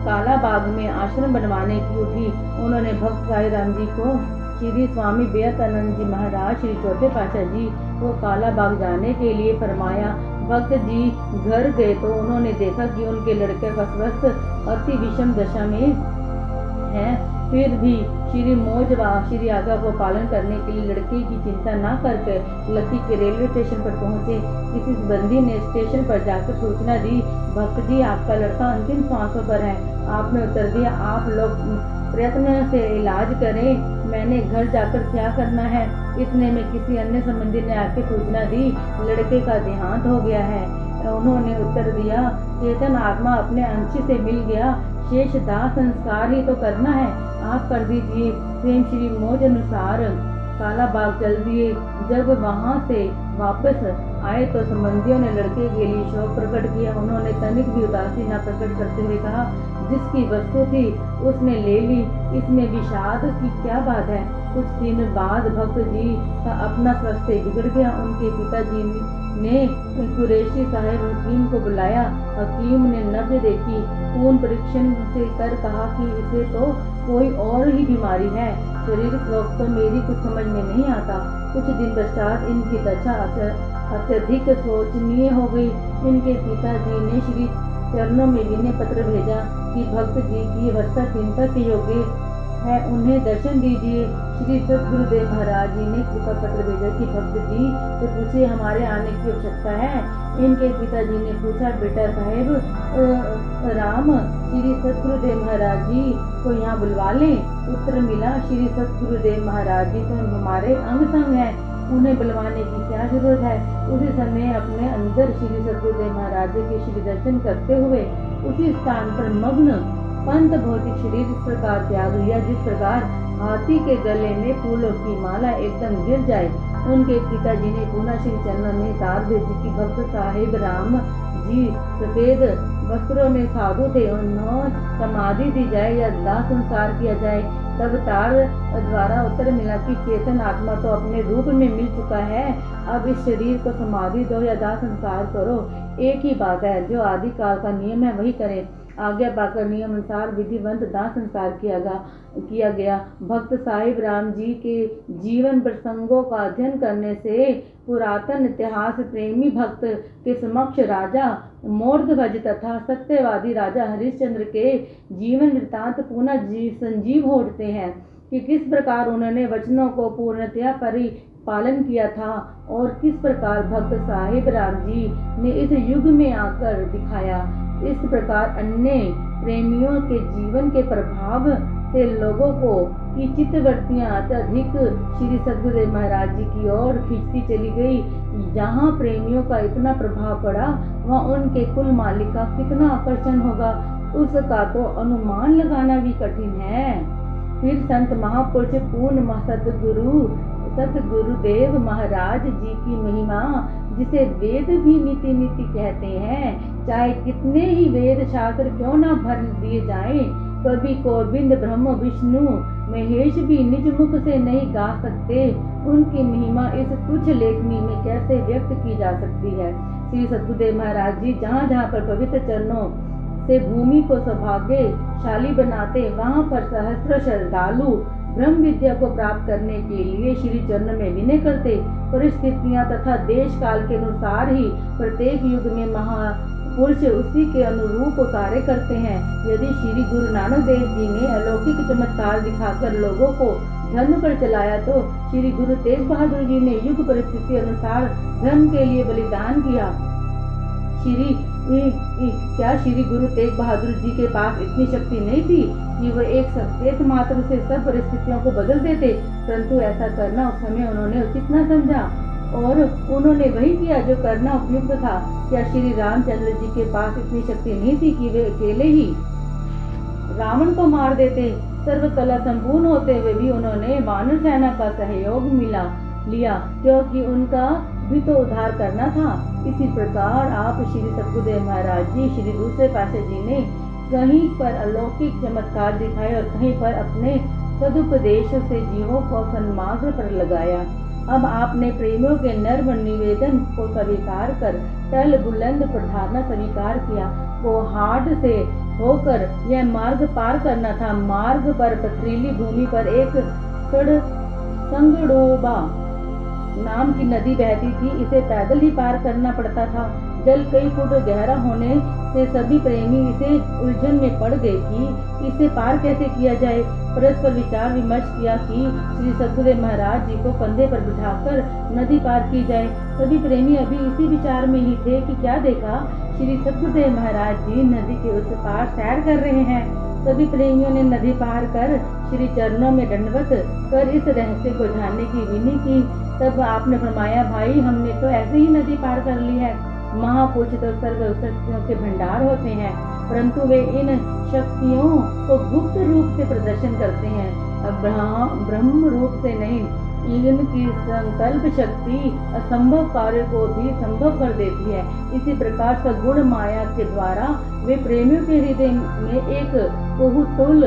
कालाबाग में आश्रम बनवाने की उठी। उन्होंने भक्त साई राम जी को श्री स्वामी बेअतानंद जी महाराज श्री चौथे पातशाह जी को कालाबाग जाने के लिए फरमाया। भक्त जी घर गए तो उन्होंने देखा कि उनके लड़के का स्वास्थ्य अति विषम दशा में है। फिर भी श्री मौज व श्री आज्ञा को पालन करने के लिए लड़के की चिंता न करके लकी के रेलवे स्टेशन पर पहुंचे। किसी बंदी ने स्टेशन पर जाकर सूचना दी, भक्त जी आपका लड़का अंतिम सांसों पर है। आपने उत्तर दिया, आप लोग प्रयत्न से इलाज करें, मैंने घर जाकर क्या करना है। इतने में किसी अन्य संबंधी ने आके सूचना दी, लड़के का देहांत हो गया है। उन्होंने उत्तर दिया, चेतन आत्मा अपने अंशी से मिल गया, शेष दाह संस्कार ही तो करना है, आप कर दीजिए। स्वयं श्री मौज अनुसार कालाबाग चल दिए। जब वहां से वापस आए तो संबंधियों ने लड़के के लिए शोक प्रकट किया। उन्होंने तनिक भी उदासी न प्रकट करते हुए कहा, जिसकी वस्तु थी उसने ले ली। इसमें विषाद की क्या बात है। कुछ दिन बाद भक्त जी का अपना स्वास्थ्य बिगड़ गया। उनके पिताजी ने कुरैशी साहब हकीम को बुलाया। हकीम ने नब्ज देखी, खून परीक्षण से कर कहा कि इसे तो कोई और ही बीमारी है। शारीरिक रोग तो मेरी कुछ समझ में नहीं आता। कुछ दिन पश्चात इनकी दशा अत्यधिक शोचनीय हो गई। इनके पिताजी ने श्री चरणों में विनय पत्र भेजा कि भक्त जी की अवस्था चिंता के योग्य है, उन्हें दर्शन दीजिए। श्री सद्गुरुदेव महाराज जी ने कृपा पत्र भेजा कि भक्त जी से पूछिए, हमारे आने की आवश्यकता है। इनके पिताजी ने पूछा, बेटा साहेब राम, श्री सद्गुरुदेव महाराज जी को यहाँ बुलवा लें। उत्तर मिला, श्री सद्गुरुदेव महाराज जी तो हमारे अंग संग है, उन्हें बुलवाने की क्या जरूरत है। उसी समय अपने अंदर श्री सद्गुरुदेव महाराज जी के श्री दर्शन करते हुए उसी स्थान पर मग्न पंत भौतिक शरीर इस प्रकार त्याग लिया जिस प्रकार हाथी के गले में फूलों की माला एकदम गिर जाए। उनके पिताजी ने पुनः श्री चरणों में तार भेजी कि भक्त साहिब राम जी सफेद वस्त्रों में साधु थे, उन्हें समाधि दी जाए या दाह संस्कार किया जाए। तब तार द्वारा उत्तर मिला कि चेतन आत्मा तो अपने रूप में मिल चुका है, अब इस शरीर को समाधि दो या दाह संस्कार करो, एक ही बात है। जो आदि काल का नियम है वही करें। आज्ञा पाकर नियम अनुसार विधिवंत दाह संस्कार किया गया। भक्त साहिब राम जी के जीवन प्रसंगों का अध्ययन करने से पुरातन इतिहास प्रेमी भक्त के समक्ष राजा मोर्ध्वज तथा सत्यवादी राजा हरिश्चंद्र के जीवन वृत्तांत पुनः संजीव हो उठते हैं कि किस प्रकार उन्होंने वचनों को पूर्णतया पालन किया था और किस प्रकार भक्त साहिब राम जी ने इस युग में आकर दिखाया। इस प्रकार अन्य प्रेमियों के जीवन के प्रभाव से लोगों को की चित्तवृत्तियां अत्यधिक श्री सद्गुरुदेव महाराज जी की ओर खींचती चली गई। जहाँ प्रेमियों का इतना प्रभाव पड़ा वहाँ उनके कुल मालिक का कितना आकर्षण होगा, उसका तो अनुमान लगाना भी कठिन है। फिर संत महापुरुष पूर्ण सतगुरुदेव महाराज जी की महिमा, जिसे वेद भी नीति नीति कहते हैं, चाहे कितने ही वेद शास्त्र क्यों न भर दिए जाएं, कभी गोविंद ब्रह्म विष्णु महेश भी निज मुख से नहीं गा सकते। उनकी महिमा इस तुच्छ लेखनी में कैसे व्यक्त की जा सकती है। श्री सद्गुरुदेव महाराज जी जहाँ जहाँ पर पवित्र चरणों से भूमि को सौभाग्यशाली बनाते, वहाँ पर सहस्त्र श्रद्धालु ब्रह्म विद्या को प्राप्त करने के लिए श्री चरण में विनय करते। परिस्थितियां तथा देश काल के अनुसार ही प्रत्येक युग में महापुरुष उसी के अनुरूप कार्य करते हैं। यदि श्री गुरु नानक देव जी ने अलौकिक चमत्कार दिखाकर लोगों को धर्म पर चलाया, तो श्री गुरु तेग बहादुर जी ने युग परिस्थिति अनुसार धर्म के लिए बलिदान किया। क्या श्री गुरु तेग बहादुर जी के पास इतनी शक्ति नहीं थी कि वह एक संकेत मात्र से सब परिस्थितियों को बदल देते, परंतु ऐसा करना उस समय उन्होंने उचित न समझा और उन्होंने वही किया जो करना उपयुक्त था। क्या श्री रामचंद्र जी के पास इतनी शक्ति नहीं थी कि वे अकेले ही रावण को मार देते? सर्वकला संपूर्ण होते हुए भी उन्होंने वानर सेना का सहयोग लिया, क्योंकि उनका भी तो उद्धार करना था। इसी प्रकार आप श्री सद्गुरुदेव महाराज जी, श्री दूसरे पातशाह जी ने कहीं पर अलौकिक चमत्कार दिखाए और कहीं पर अपने सदुपदेश से जीवों को सन्मार्ग पर लगाया। अब आपने प्रेमियों के नर्म निवेदन को स्वीकार कर तल बुलंद प्रार्थना स्वीकार किया। वो हाट से होकर यह मार्ग पार करना था। मार्ग पर पथरीली भूमि पर एक संगड़ोबा नाम की नदी बहती थी। इसे पैदल ही पार करना पड़ता था। जल कई फुट गहरा होने से सभी प्रेमी इसे उलझन में पड़ गए कि इसे पार कैसे किया जाए। परस्पर विचार विमर्श किया कि श्री सद्गुरुदेव महाराज जी को कंधे पर बिठाकर नदी पार की जाए। सभी प्रेमी अभी इसी विचार में ही थे कि क्या देखा, श्री सद्गुरुदेव महाराज जी नदी के उस पार सैर कर रहे हैं। सभी प्रेमियों ने नदी पार कर श्री चरणों में दंडवत कर इस रहस्य को जानने की विनती की। तब आपने फरमाया, भाई हमने तो ऐसे ही नदी पार कर ली है। महापुरुष तो सर्व शक्तियों के भंडार होते हैं, परंतु वे इन शक्तियों को गुप्त रूप से प्रदर्शन करते हैं, ब्रह्म रूप से नहीं। इनकी संकल्प शक्ति असंभव कार्य को भी संभव कर देती है। इसी प्रकार सगुण माया के द्वारा वे प्रेमियों के हृदय में एक कौतूहल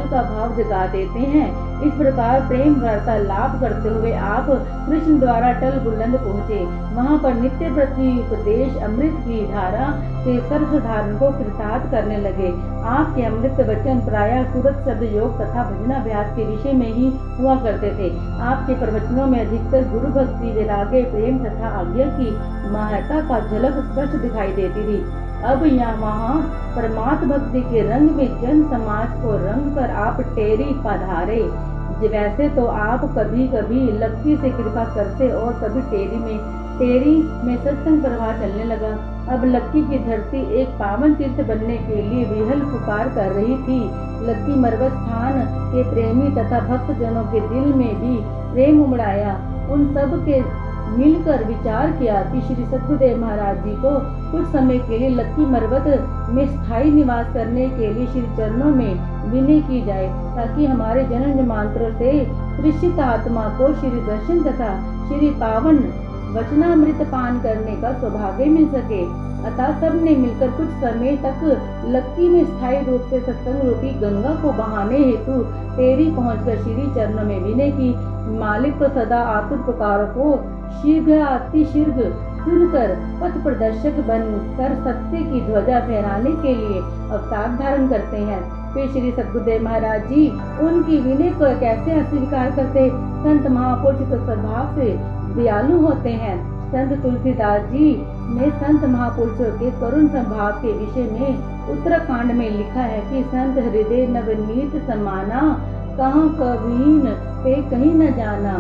का भाव जगा देते हैं। इस प्रकार प्रेम वार्तालाप करते हुए आप कृष्ण द्वारा टल बुलंद पहुँचे। वहाँ पर नित्य प्रति उपदेश अमृत की धारा से सर्वसाधारण को कृतार्थ करने लगे। आपके अमृत वचन प्रायः सूरत शब्द योग तथा भजनाभ्यास के विषय में ही हुआ करते थे। आपके प्रवचनों में अधिकतर गुरु भक्ति, वैराग्य, प्रेम तथा आज्ञा की महत्ता का झलक स्पष्ट दिखाई देती थी। अब वहाँ परमात्म भक्ति के रंग में जन समाज को रंग कर आप टेरी पधारे। वैसे तो आप कभी कभी लक्की से कृपा करते और कभी टेरी में सत्संग प्रवाह चलने लगा। अब लक्की की धरती एक पावन तीर्थ बनने के लिए विहल पुकार कर रही थी। लक्की मरवत स्थान के प्रेमी तथा भक्त जनों के दिल में भी प्रेम उमड़ाया। उन सब के मिलकर विचार किया कि श्री सद्गुरुदेव महाराज जी को कुछ समय के लिए लक्की मरवत में स्थायी निवास करने के लिए श्री चरणों में विनय की जाए, ताकि हमारे जन्म जन्मांतरों से कृषित आत्मा को श्री दर्शन तथा श्री पावन वचनामृत पान करने का सौभाग्य मिल सके। अतः सब ने मिलकर कुछ समय तक लक्की में स्थायी रूप से सत्संग रूपी गंगा को बहाने हेतु टेरी पहुंचकर श्री चरणों में विनय की। मालिक तो सदा आतुर पुकारों को शीघ्र सुनकर पथ प्रदर्शक बनकर सत्य की ध्वजा फहराने के लिए अवतार धारण करते हैं। फिर श्री सद्गुरुदेव महाराज जी उनकी विनय को कैसे अस्वीकार करते। संत महापुरुष तो स्वभाव से दयालु होते हैं। संत तुलसीदास जी ने संत महापुरुषों के करुण स्वभाव के विषय में उत्तराखंड में लिखा है कि संत हृदय नवनीत समाना, कहाँ कवीन पे कहीं न जाना।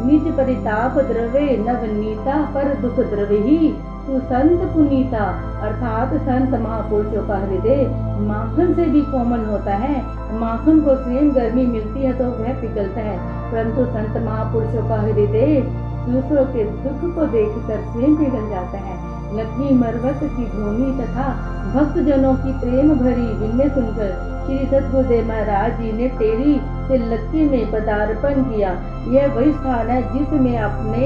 निज परिताप द्रवे नवनीता, पर दुख द्रवे ही सुसंत पुनीता। अर्थात संत महापुरुषों का हृदय माखन से भी कोमल होता है। माखन को स्वयं गर्मी मिलती है तो वह पिघलता है, परंतु संत महापुरुषों का हृदय दूसरों के दुख को देखकर स्वयं पिघल जाता है। लक्की मरवत की भूमि तथा भक्त जनों की प्रेम भरी विनय सुनकर श्री सद्गुरुदेव महाराज जी ने टेरी से लक्की में पदार्पण किया। यह वही स्थान है जिसमें अपने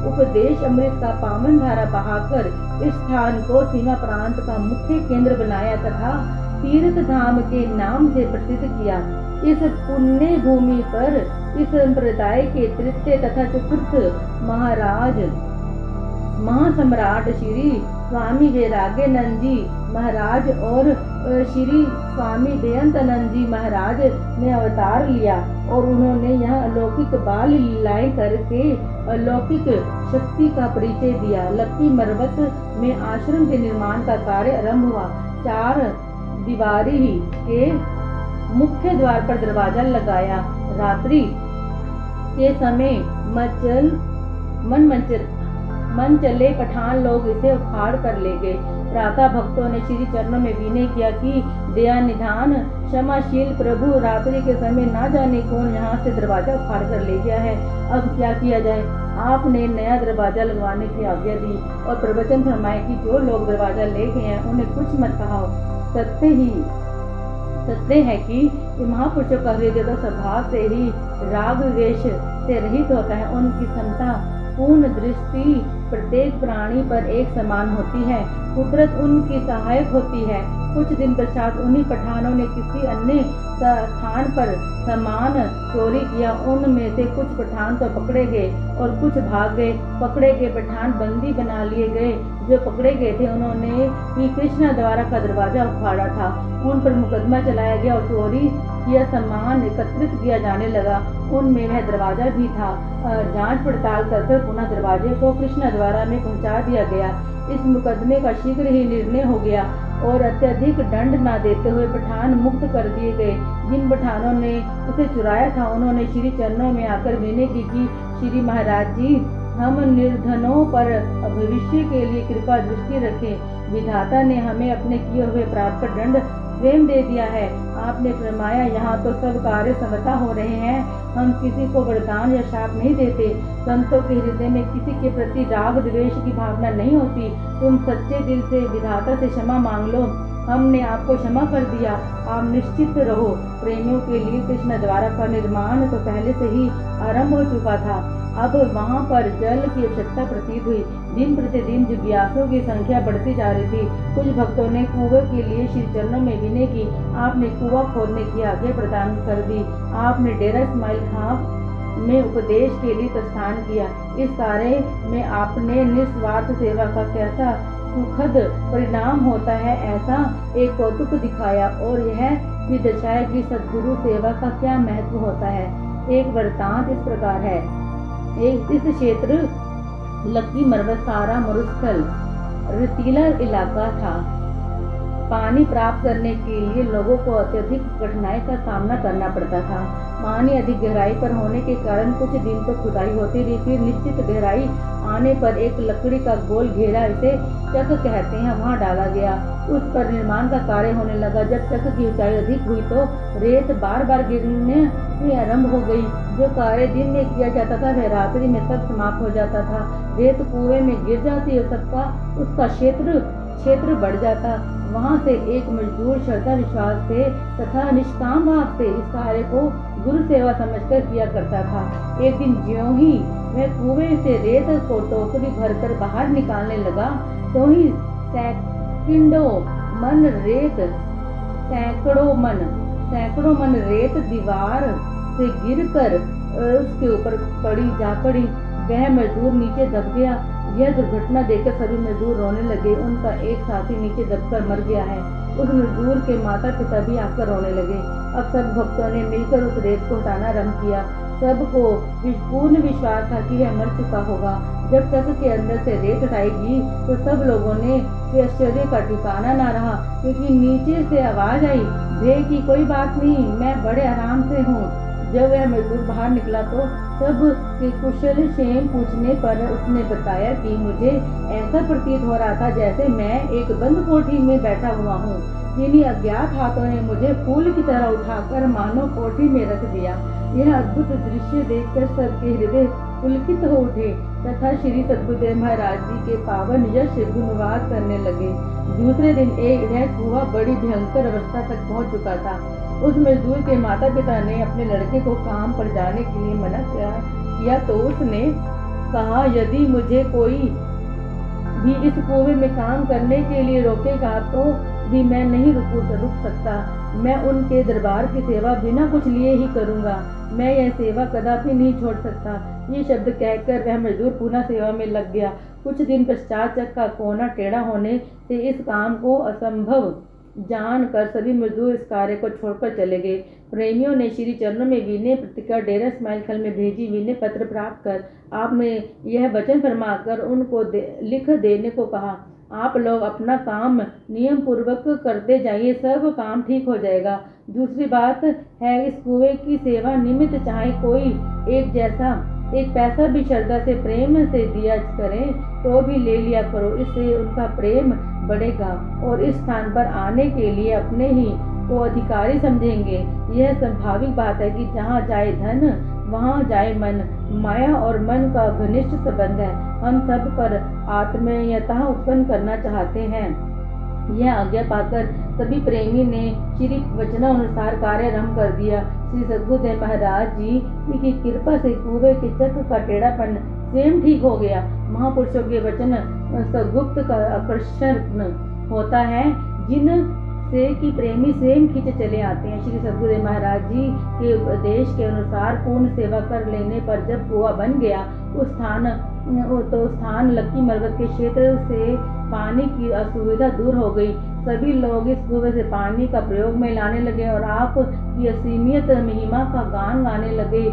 उपदेश अमृत का पावन धारा बहाकर इस स्थान को सीमा प्रांत का मुख्य केंद्र बनाया तथा तीर्थ धाम के नाम से प्रसिद्ध किया। इस पुण्य भूमि पर इस संप्रदाय के तृतीय तथा चतुर्थ महासम्राट श्री स्वामी वैराग्यानंद जी महाराज और श्री स्वामी दयानंद जी महाराज ने अवतार लिया और उन्होंने यहाँ अलौकिक बाल लीलाएं करके अलौकिक शक्ति का परिचय दिया। लक्की मरवत में आश्रम के निर्माण का कार्य आरंभ हुआ। 4 दीवारी के मुख्य द्वार पर दरवाजा लगाया। रात्रि के समय मन चले पठान लोग इसे उखाड़ कर ले गए। प्रातः भक्तों ने श्री चरणों में विनय किया कि दया निधान क्षमाशील प्रभु, रात्रि के समय ना जाने कौन यहाँ से दरवाजा उखाड़ कर ले गया है, अब क्या किया जाए। आपने नया दरवाजा लगवाने की आज्ञा दी और प्रवचन फरमाए कि जो लोग दरवाजा ले गए हैं उन्हें कुछ मत कहो। सत्य है कि महापुरुषों का हृदय तो स्वभाव से ही राग द्वेष से रहित होता है। उनकी क्षमता पूर्ण दृष्टि प्रत्येक प्राणी पर एक समान होती है। कुदरत उनकी सहायक होती है। कुछ दिन पश्चात उन्हीं पठानों ने किसी अन्य स्थान पर सामान चोरी किया। उनमें से कुछ पठान तो पकड़े गए और कुछ भाग गए। पकड़े गए पठान बंदी बना लिए गए। जो पकड़े गए थे उन्होंने ही कृष्णा द्वारा का दरवाजा उखाड़ा था। उन पर मुकदमा चलाया गया और चोरी किया सामान एकत्रित किया जाने लगा। उनमें वह दरवाजा भी था। जांच पड़ताल कर पुनः दरवाजे को कृष्णा द्वारा में पहुंचा दिया गया। इस मुकदमे का शीघ्र ही निर्णय हो गया और अत्यधिक दंड न देते हुए पठान मुक्त कर दिए गए। जिन पठानों ने उसे चुराया था उन्होंने श्री चरणों में आकर विनय की कि श्री महाराज जी, हम निर्धनों पर भविष्य के लिए कृपा दृष्टि रखें। विधाता ने हमें अपने किए हुए प्राप्त दंड स्वयं दे दिया है। आपने फरमाया यहाँ तो सब कार्य समता हो रहे हैं, हम किसी को वरदान या शाप नहीं देते। संतों के हृदय में किसी के प्रति राग द्वेष की भावना नहीं होती। तुम सच्चे दिल से विधाता से क्षमा मांग लो। हमने आपको क्षमा कर दिया, आप निश्चित रहो। प्रेमियों के लिए कृष्ण द्वारा का निर्माण तो पहले से ही आरंभ हो चुका था। अब वहाँ पर जल की आवश्यकता प्रतीत हुई। दिन प्रतिदिन जिज्ञासुओं की संख्या बढ़ती जा रही थी। कुछ भक्तों ने कुएं के लिए श्री चरणों में विनय की। आपने कुआं खोदने की आज्ञा प्रदान कर दी। आपने डेरा इस्माइल खां में उपदेश के लिए प्रस्थान किया। इस कार्य में आपने निस्वार्थ सेवा का कैसा सुखद परिणाम होता है, ऐसा एक कौतुक दिखाया और यह भी दर्शाया कि सद्गुरु सेवा का क्या महत्व होता है। एक वृत्तांत इस प्रकार है। इस क्षेत्र लक्की मरवसारा मरुस्थल रेतीला इलाका था। पानी प्राप्त करने के लिए लोगों को अत्यधिक कठिनाई का सामना करना पड़ता था। पानी अधिक गहराई पर होने के कारण कुछ दिन तो खुदाई होती रही। फिर निश्चित गहराई आने पर एक लकड़ी का गोल घेरा, इसे चक कहते हैं, वहां डाला गया। उस पर निर्माण का कार्य होने लगा। जब चक की ऊंचाई अधिक हुई तो रेत बार बार गिरने आरंभ हो गई। जो कार्य दिन में किया जाता था वह रात्रि में सब समाप्त हो जाता था। रेत कुएं में गिर जाती और उसका क्षेत्र बढ़ जाता। वहां से एक मजदूर श्रद्धा विश्वास से तथा निष्काम भाव से इस कार्य को गुरु सेवा समझकर किया करता था। एक दिन ज्यों ही वह कुएं से रेत को टोकरी भरकर बाहर निकालने लगा तो ही सैकड़ों मन रेत दीवार से गिरकर उसके ऊपर पड़ी। वह मजदूर नीचे दब गया। यह दुर्घटना देखकर सभी मजदूर रोने लगे। उनका एक साथी नीचे दबकर मर गया है। उस मजदूर के माता पिता भी आकर रोने लगे। अब सब भक्तों ने मिलकर उस रेत को हटाना आरंभ किया। सबको पूर्ण विश्वास था कि वह मर चुका होगा। जब चक के अंदर से रेत हटाएगी तो सब लोगों ने आश्चर्य का ठिकाना न रहा, क्योंकि नीचे से आवाज आई, भे की कोई बात नहीं, मैं बड़े आराम से हूँ। जब वह मजदूर बाहर निकला तो सब के कुशल क्षेम पूछने पर उसने बताया कि मुझे ऐसा प्रतीत हो रहा था जैसे मैं एक बंद कोठरी में बैठा हुआ हूँ। जिन्हीं अज्ञात हाथों ने मुझे फूल की तरह उठाकर मानो कोठरी में रख दिया। यह अद्भुत दृश्य देखकर सबके हृदय पुलकित हो उठे तथा श्री सद्गुरुदेव महाराज जी के पावन यश गुणवाद करने लगे। दूसरे दिन यह कुआं बड़ी भयंकर अवस्था तक पहुँच चुका था। उस मजदूर के माता पिता ने अपने लड़के को काम पर जाने के लिए मना किया तो उसने कहा, यदि मुझे कोई भी इस कुएं में काम करने के लिए रोकेगा तो भी मैं नहीं रुक सकता। मैं उनके दरबार की सेवा बिना कुछ लिए ही करूँगा। मैं यह सेवा कदापि नहीं छोड़ सकता। ये शब्द कहकर वह मजदूर पुनः सेवा में लग गया। कुछ दिन पश्चात चक का कोना टेढ़ा होने से इस काम को असंभव जानकर सभी मजदूर इस कार्य को छोड़कर चले गए। प्रेमियों ने श्री चरणों में विनय प्रतिक्रिया डेरा इस्माइल खां में भेजी। विनय पत्र प्राप्त कर आपने यह वचन फरमाकर उनको लिख देने को कहा, आप लोग अपना काम नियम पूर्वक करते जाइए, सब काम ठीक हो जाएगा। दूसरी बात है, इस कुएं की सेवा निमित्त चाहे कोई एक पैसा भी श्रद्धा से प्रेम से दिया करें तो भी ले लिया करो। इससे उनका प्रेम बढ़ेगा और इस स्थान पर आने के लिए अपने ही को अधिकारी समझेंगे। यह स्वाभाविक बात है कि जहाँ जाए धन वहाँ जाए मन। माया और मन का घनिष्ठ संबंध है। हम सब पर आत्मीयता उत्पन्न करना चाहते हैं। यह आज्ञा पाकर सभी प्रेमी ने श्री वचनानुसार कार्य आरंभ कर दिया। श्री सद्गुरुदेव महाराज जी की कृपा से कुएं के चक्र का टेढ़ापन स्वयं ठीक हो गया। महापुरुषों के वचन सगुप्त का आकर्षण होता है, जिन से कि प्रेमी स्वयं खींचे चले आते हैं। श्री सद्गुरुदेव महाराज जी के उपदेश के अनुसार पूर्ण सेवा कर लेने पर जब कुआं बन गया उस स्थान लक्की मरवत के क्षेत्र से पानी की असुविधा दूर हो गई। सभी लोग इस कुएं से पानी का प्रयोग में लाने लगे और आप की असीमित महिमा का गान गाने लगे।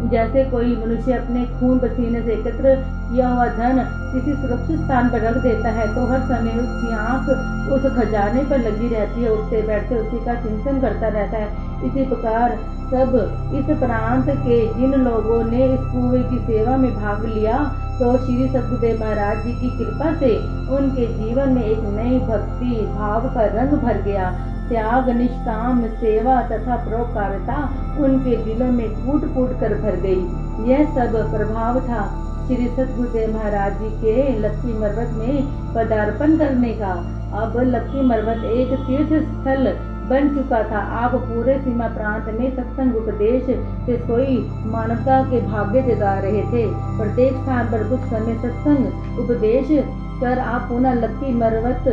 जैसे कोई मनुष्य अपने खून पसीने से एकत्र किया हुआ धन किसी सुरक्षित स्थान पर रख देता है तो हर समय उसकी आंख उस खजाने पर लगी रहती है, उठते बैठते उसी का चिंतन करता रहता है। इसी प्रकार सब इस प्रांत के जिन लोगों ने इस कुएं की सेवा में भाग लिया तो श्री सद्गुरुदेव महाराज जी की कृपा से उनके जीवन में एक नई भक्ति भाव का रंग भर गया। त्याग, निष्काम सेवा तथा परोपकारिता उनके दिलों में फूट फूट कर भर गई। यह सब प्रभाव था श्री सद्गुरुदेव महाराज जी के लक्की मरवत में पदार्पण करने का। अब लक्की मरवत एक तीर्थ स्थल बन चुका था। आप पूरे सीमा प्रांत में सत्संग उपदेश से सोई मानवता के भाग्य जगा रहे थे। प्रत्येक स्थान पर कुछ समय सत्संग उपदेश कर आप पुनः लक्की मरवत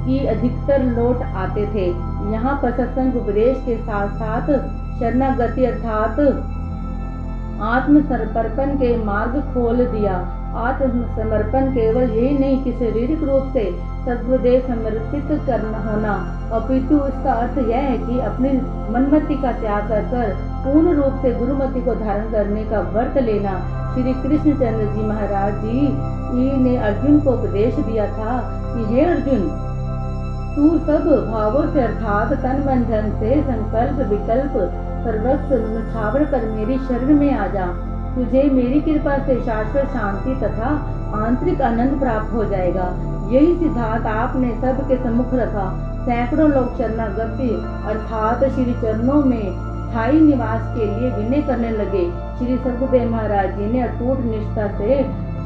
की अधिकतर लौट आते थे। यहाँ पर सत्संग उपदेश के साथ साथ शरणागति अर्थात आत्मसमर्पण के मार्ग खोल दिया। आत्मसमर्पण केवल यही नहीं कि शारीरिक रूप से सद्गुरुदेव समर्पित करना होना, अपितु इसका अर्थ यह है कि अपनी मनमति का त्याग कर पूर्ण रूप से गुरुमति को धारण करने का व्रत लेना। श्री कृष्णचंद्र जी महाराज जी ने अर्जुन को उपदेश दिया था कि हे अर्जुन, तू सब भावों से अर्थात तन मन धन से संकल्प विकल्प सर्वस्व न्यौछावर कर मेरी शरण में आ जा। तुझे मेरी कृपा से शाश्वत शांति तथा आंतरिक आनंद प्राप्त हो जाएगा। यही सिद्धांत आपने सबके सम्मुख रखा। सैकड़ों लोग शरणागति अर्थात श्री चरणों में स्थायी निवास के लिए विनय करने लगे। श्री सद्गुरुदेव महाराज जी ने अटूट निष्ठा से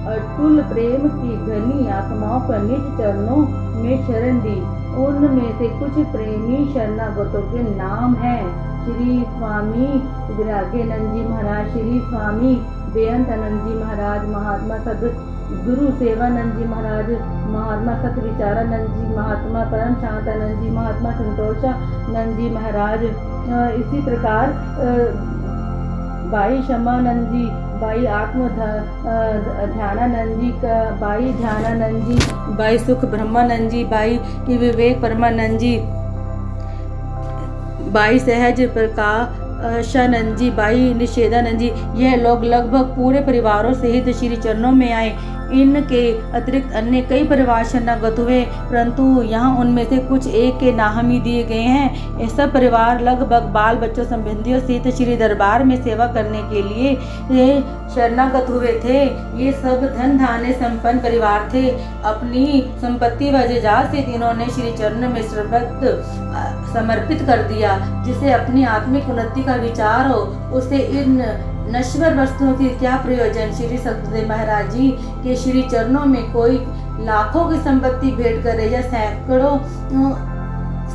अतुल प्रेम की घनी आत्माओं पर निज चरणों में शरण दी। उनमें से कुछ प्रेमी शरणागतों के नाम हैं श्री स्वामी विरागानंद जी महाराज, श्री स्वामी बेअंतानंद जी महाराज, महात्मा सद्गुरु सेवानंद जी महाराज, महात्मा सतविचारानंद जी, महात्मा परम शांतानंद जी, महात्मा संतोषानंद जी महाराज। इसी प्रकार भाई क्षमानंद जी, भाई आत्म ध्यानानंद जी, भाई ध्यानानंद जी, भाई सुख ब्रह्मानंद जी, भाई विवेक परमानंद जी, भाई सहज प्रकाशानंद जी, भाई निषेधानंद जी। यह लोग लगभग पूरे परिवारों सहित श्री चरणों में आए। इनके अतिरिक्त अन्य कई परिवार शरणागत हुए, परंतु यहाँ उनमें से कुछ एक के नाम ही दिए गए हैं। ये सब परिवार लगभग बाल बच्चों संबंधियों सहित श्री दरबार में सेवा करने के लिए ये शरणागत हुए थे। ये सब धन धान्य संपन्न परिवार थे। अपनी संपत्ति व जायदाद से इन्होंने श्री चरण में सर्वत्र समर्पित कर दिया। जिसे अपनी आत्मिक उन्नति का विचार हो, उसे इन नश्वर वस्तुओं की क्या प्रयोजन। श्री सद्गुरुदेव महाराज जी के श्री चरणों में कोई लाखों की संपत्ति भेंट करे या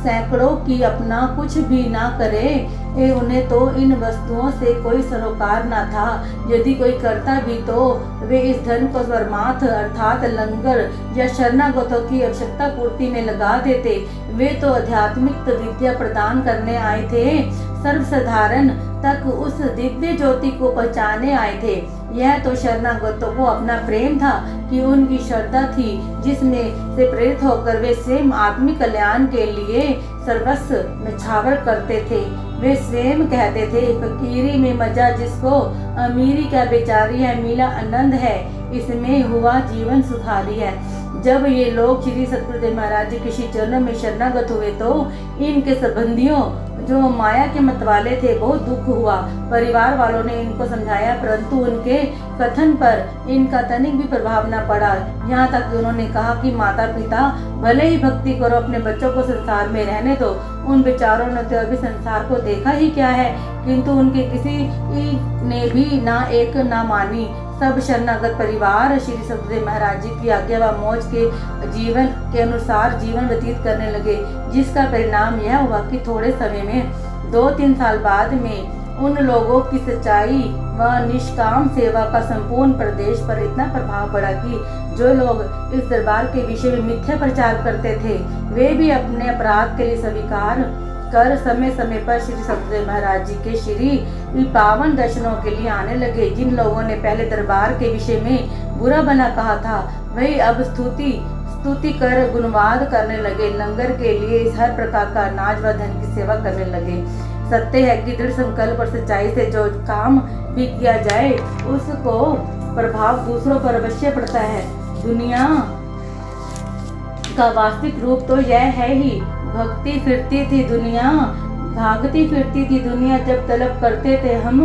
सैकड़ों की अपना कुछ भी ना करे, उन्हें तो इन वस्तुओं से कोई सरोकार ना था। यदि कोई करता भी तो वे इस धन को परमार्थ अर्थात लंगर या शरणागतों की आवश्यकता पूर्ति में लगा देते। वे तो आध्यात्मिक विद्या प्रदान करने आए थे, सर्वसाधारण तक उस दिव्य ज्योति को पहचाने आए थे। यह तो शरणागतों को अपना प्रेम था कि उनकी श्रद्धा थी, जिसमें से प्रेरित होकर वे स्वयं आत्मिक कल्याण के लिए सर्वस्व न्यौछावर करते थे। वे स्वयं कहते थे, फकीरी में मजा जिसको अमीरी क्या बेचारी है, मिला आनंद है इसमें हुआ जीवन सुधारी है। जब ये लोग श्री सद्गुरुदेव महाराज जी के श्री चरणों में शरणागत हुए तो इनके संबंधियों जो माया के मतवाले थे बहुत दुख हुआ। परिवार वालों ने इनको समझाया, परंतु उनके कथन पर इनका तनिक भी प्रभाव न पड़ा। यहाँ तक कि उन्होंने कहा कि माता पिता भले ही भक्ति करो, अपने बच्चों को संसार में रहने दो। उन बेचारों ने तो अभी संसार को देखा ही क्या है, किंतु उनके किसी ने भी ना एक ना मानी। सब शरणागत परिवार श्री सद्गुरुदेव महाराज जी की आज्ञा व मौज के जीवन के अनुसार जीवन व्यतीत करने लगे, जिसका परिणाम यह हुआ कि थोड़े समय में 2-3 साल बाद में उन लोगों की सच्चाई व निष्काम सेवा का संपूर्ण प्रदेश पर इतना प्रभाव पड़ा कि जो लोग इस दरबार के विषय में मिथ्या प्रचार करते थे, वे भी अपने अपराध के लिए स्वीकार कर समय समय पर श्री सद्गुरुदेव महाराज जी के श्री पावन दर्शनों के लिए आने लगे। जिन लोगों ने पहले दरबार के विषय में बुरा भला कहा था, वही अब स्तुति कर गुणवाद करने लगे। लंगर के लिए हर प्रकार का अनाज व धन की सेवा करने लगे। सत्य है कि दृढ़ संकल्प और सच्चाई से जो काम भी किया जाए उसको प्रभाव दूसरों पर अवश्य पड़ता है। दुनिया का वास्तविक रूप तो यह है ही, भक्ति फिरती थी दुनिया, भागती फिरती थी दुनिया। जब तलब करते थे हम,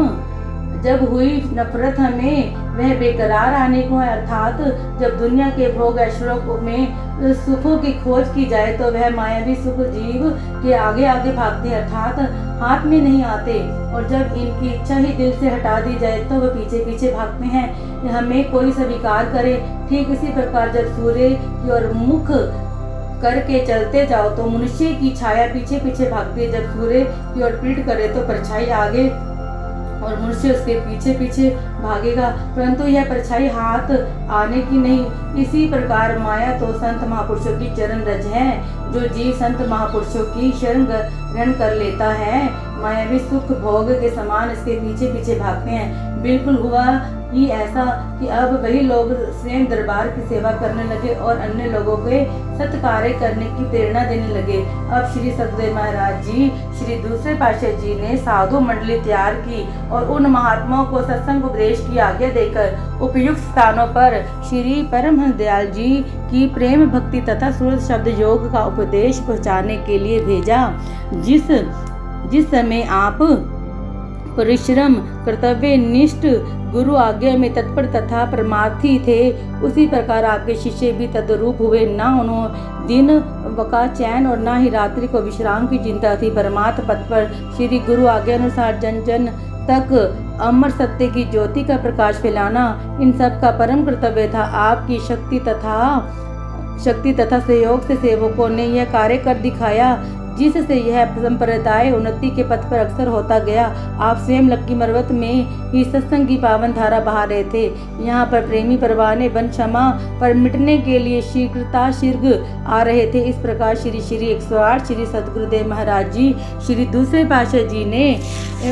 जब हुई नफरत हमें वह बेकरार आने को है। अर्थात जब दुनिया के भोग ऐश्वर्यों में सुखों की खोज की जाए तो वह मायावी सुख जीव के आगे आगे भागते अर्थात हाथ में नहीं आते, और जब इनकी इच्छा ही दिल से हटा दी जाए तो वह पीछे पीछे भागते हैं। हमें कोई स्वीकार करे। ठीक इसी प्रकार जब सूर्य की ओर मुख करके चलते जाओ तो मनुष्य की छाया पीछे पीछे भागती है। जब सूर्य की ओर पीठ करे तो परछाई आगे और मनुष्य उसके पीछे पीछे भागेगा, परंतु यह परछाई हाथ आने की नहीं। इसी प्रकार माया तो संत महापुरुषों की चरण रज है। जो जीव संत महापुरुषों की शरण ग्रहण कर लेता है, मायावी सुख भोग के समान इसके पीछे पीछे भागते हैं। बिल्कुल हुआ ही ऐसा कि अब वही लोग स्वयं दरबार की सेवा करने लगे और अन्य लोगों के सत्कार्य करने की प्रेरणा देने लगे। अब श्री सतगुरु महाराज जी, श्री दूसरे पातशाह जी ने साधु मंडली तैयार की और उन महात्माओं को सत्संग उपदेश की आज्ञा देकर उपयुक्त स्थानों पर श्री परमहंस दयाल जी की प्रेम भक्ति तथा सूरत शब्द योग का उपदेश पहुँचाने के लिए भेजा। जिस समय आप परिश्रम कर्तव्य निष्ठ गुरु आज्ञा में तत्पर तथा परमार्थी थे, उसी प्रकार आपके शिष्य भी तद्रूप हुए। न उन्होंने दिन का चैन और न ही रात्रि को विश्राम की चिंता थी। परमात्म पथ पर श्री गुरु आज्ञा अनुसार जन जन तक अमर सत्य की ज्योति का प्रकाश फैलाना इन सब का परम कर्तव्य था। आपकी शक्ति तथा सहयोग से सेवकों ने यह कार्य कर दिखाया, जिससे यह संप्रदाय उन्नति के पथ पर अक्सर होता गया। आप स्वयं लक्की मरवत में ही सत्संग की पावन धारा बहा रहे थे। यहाँ पर प्रेमी परवाने बन क्षमा पर मिटने के लिए शीघ्र आ रहे थे। इस प्रकार श्री 108 श्री सतगुरुदेव महाराज जी, श्री दूसरे पातशाह जी ने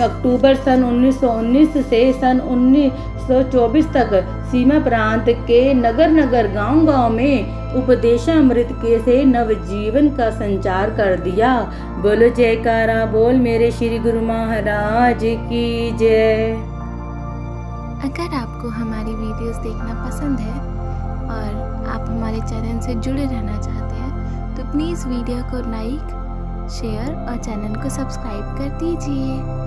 अक्टूबर सन 1919 से सन 1924 तक सीमा प्रांत के नगर गांव में उपदेशामृत के से नवजीवन का संचार कर दिया। बोलो जयकारा बोल मेरे श्री गुरु महाराज की जय। अगर आपको हमारी वीडियोस देखना पसंद है और आप हमारे चैनल से जुड़े रहना चाहते हैं तो प्लीज़ वीडियो को लाइक, शेयर और चैनल को सब्सक्राइब कर दीजिए।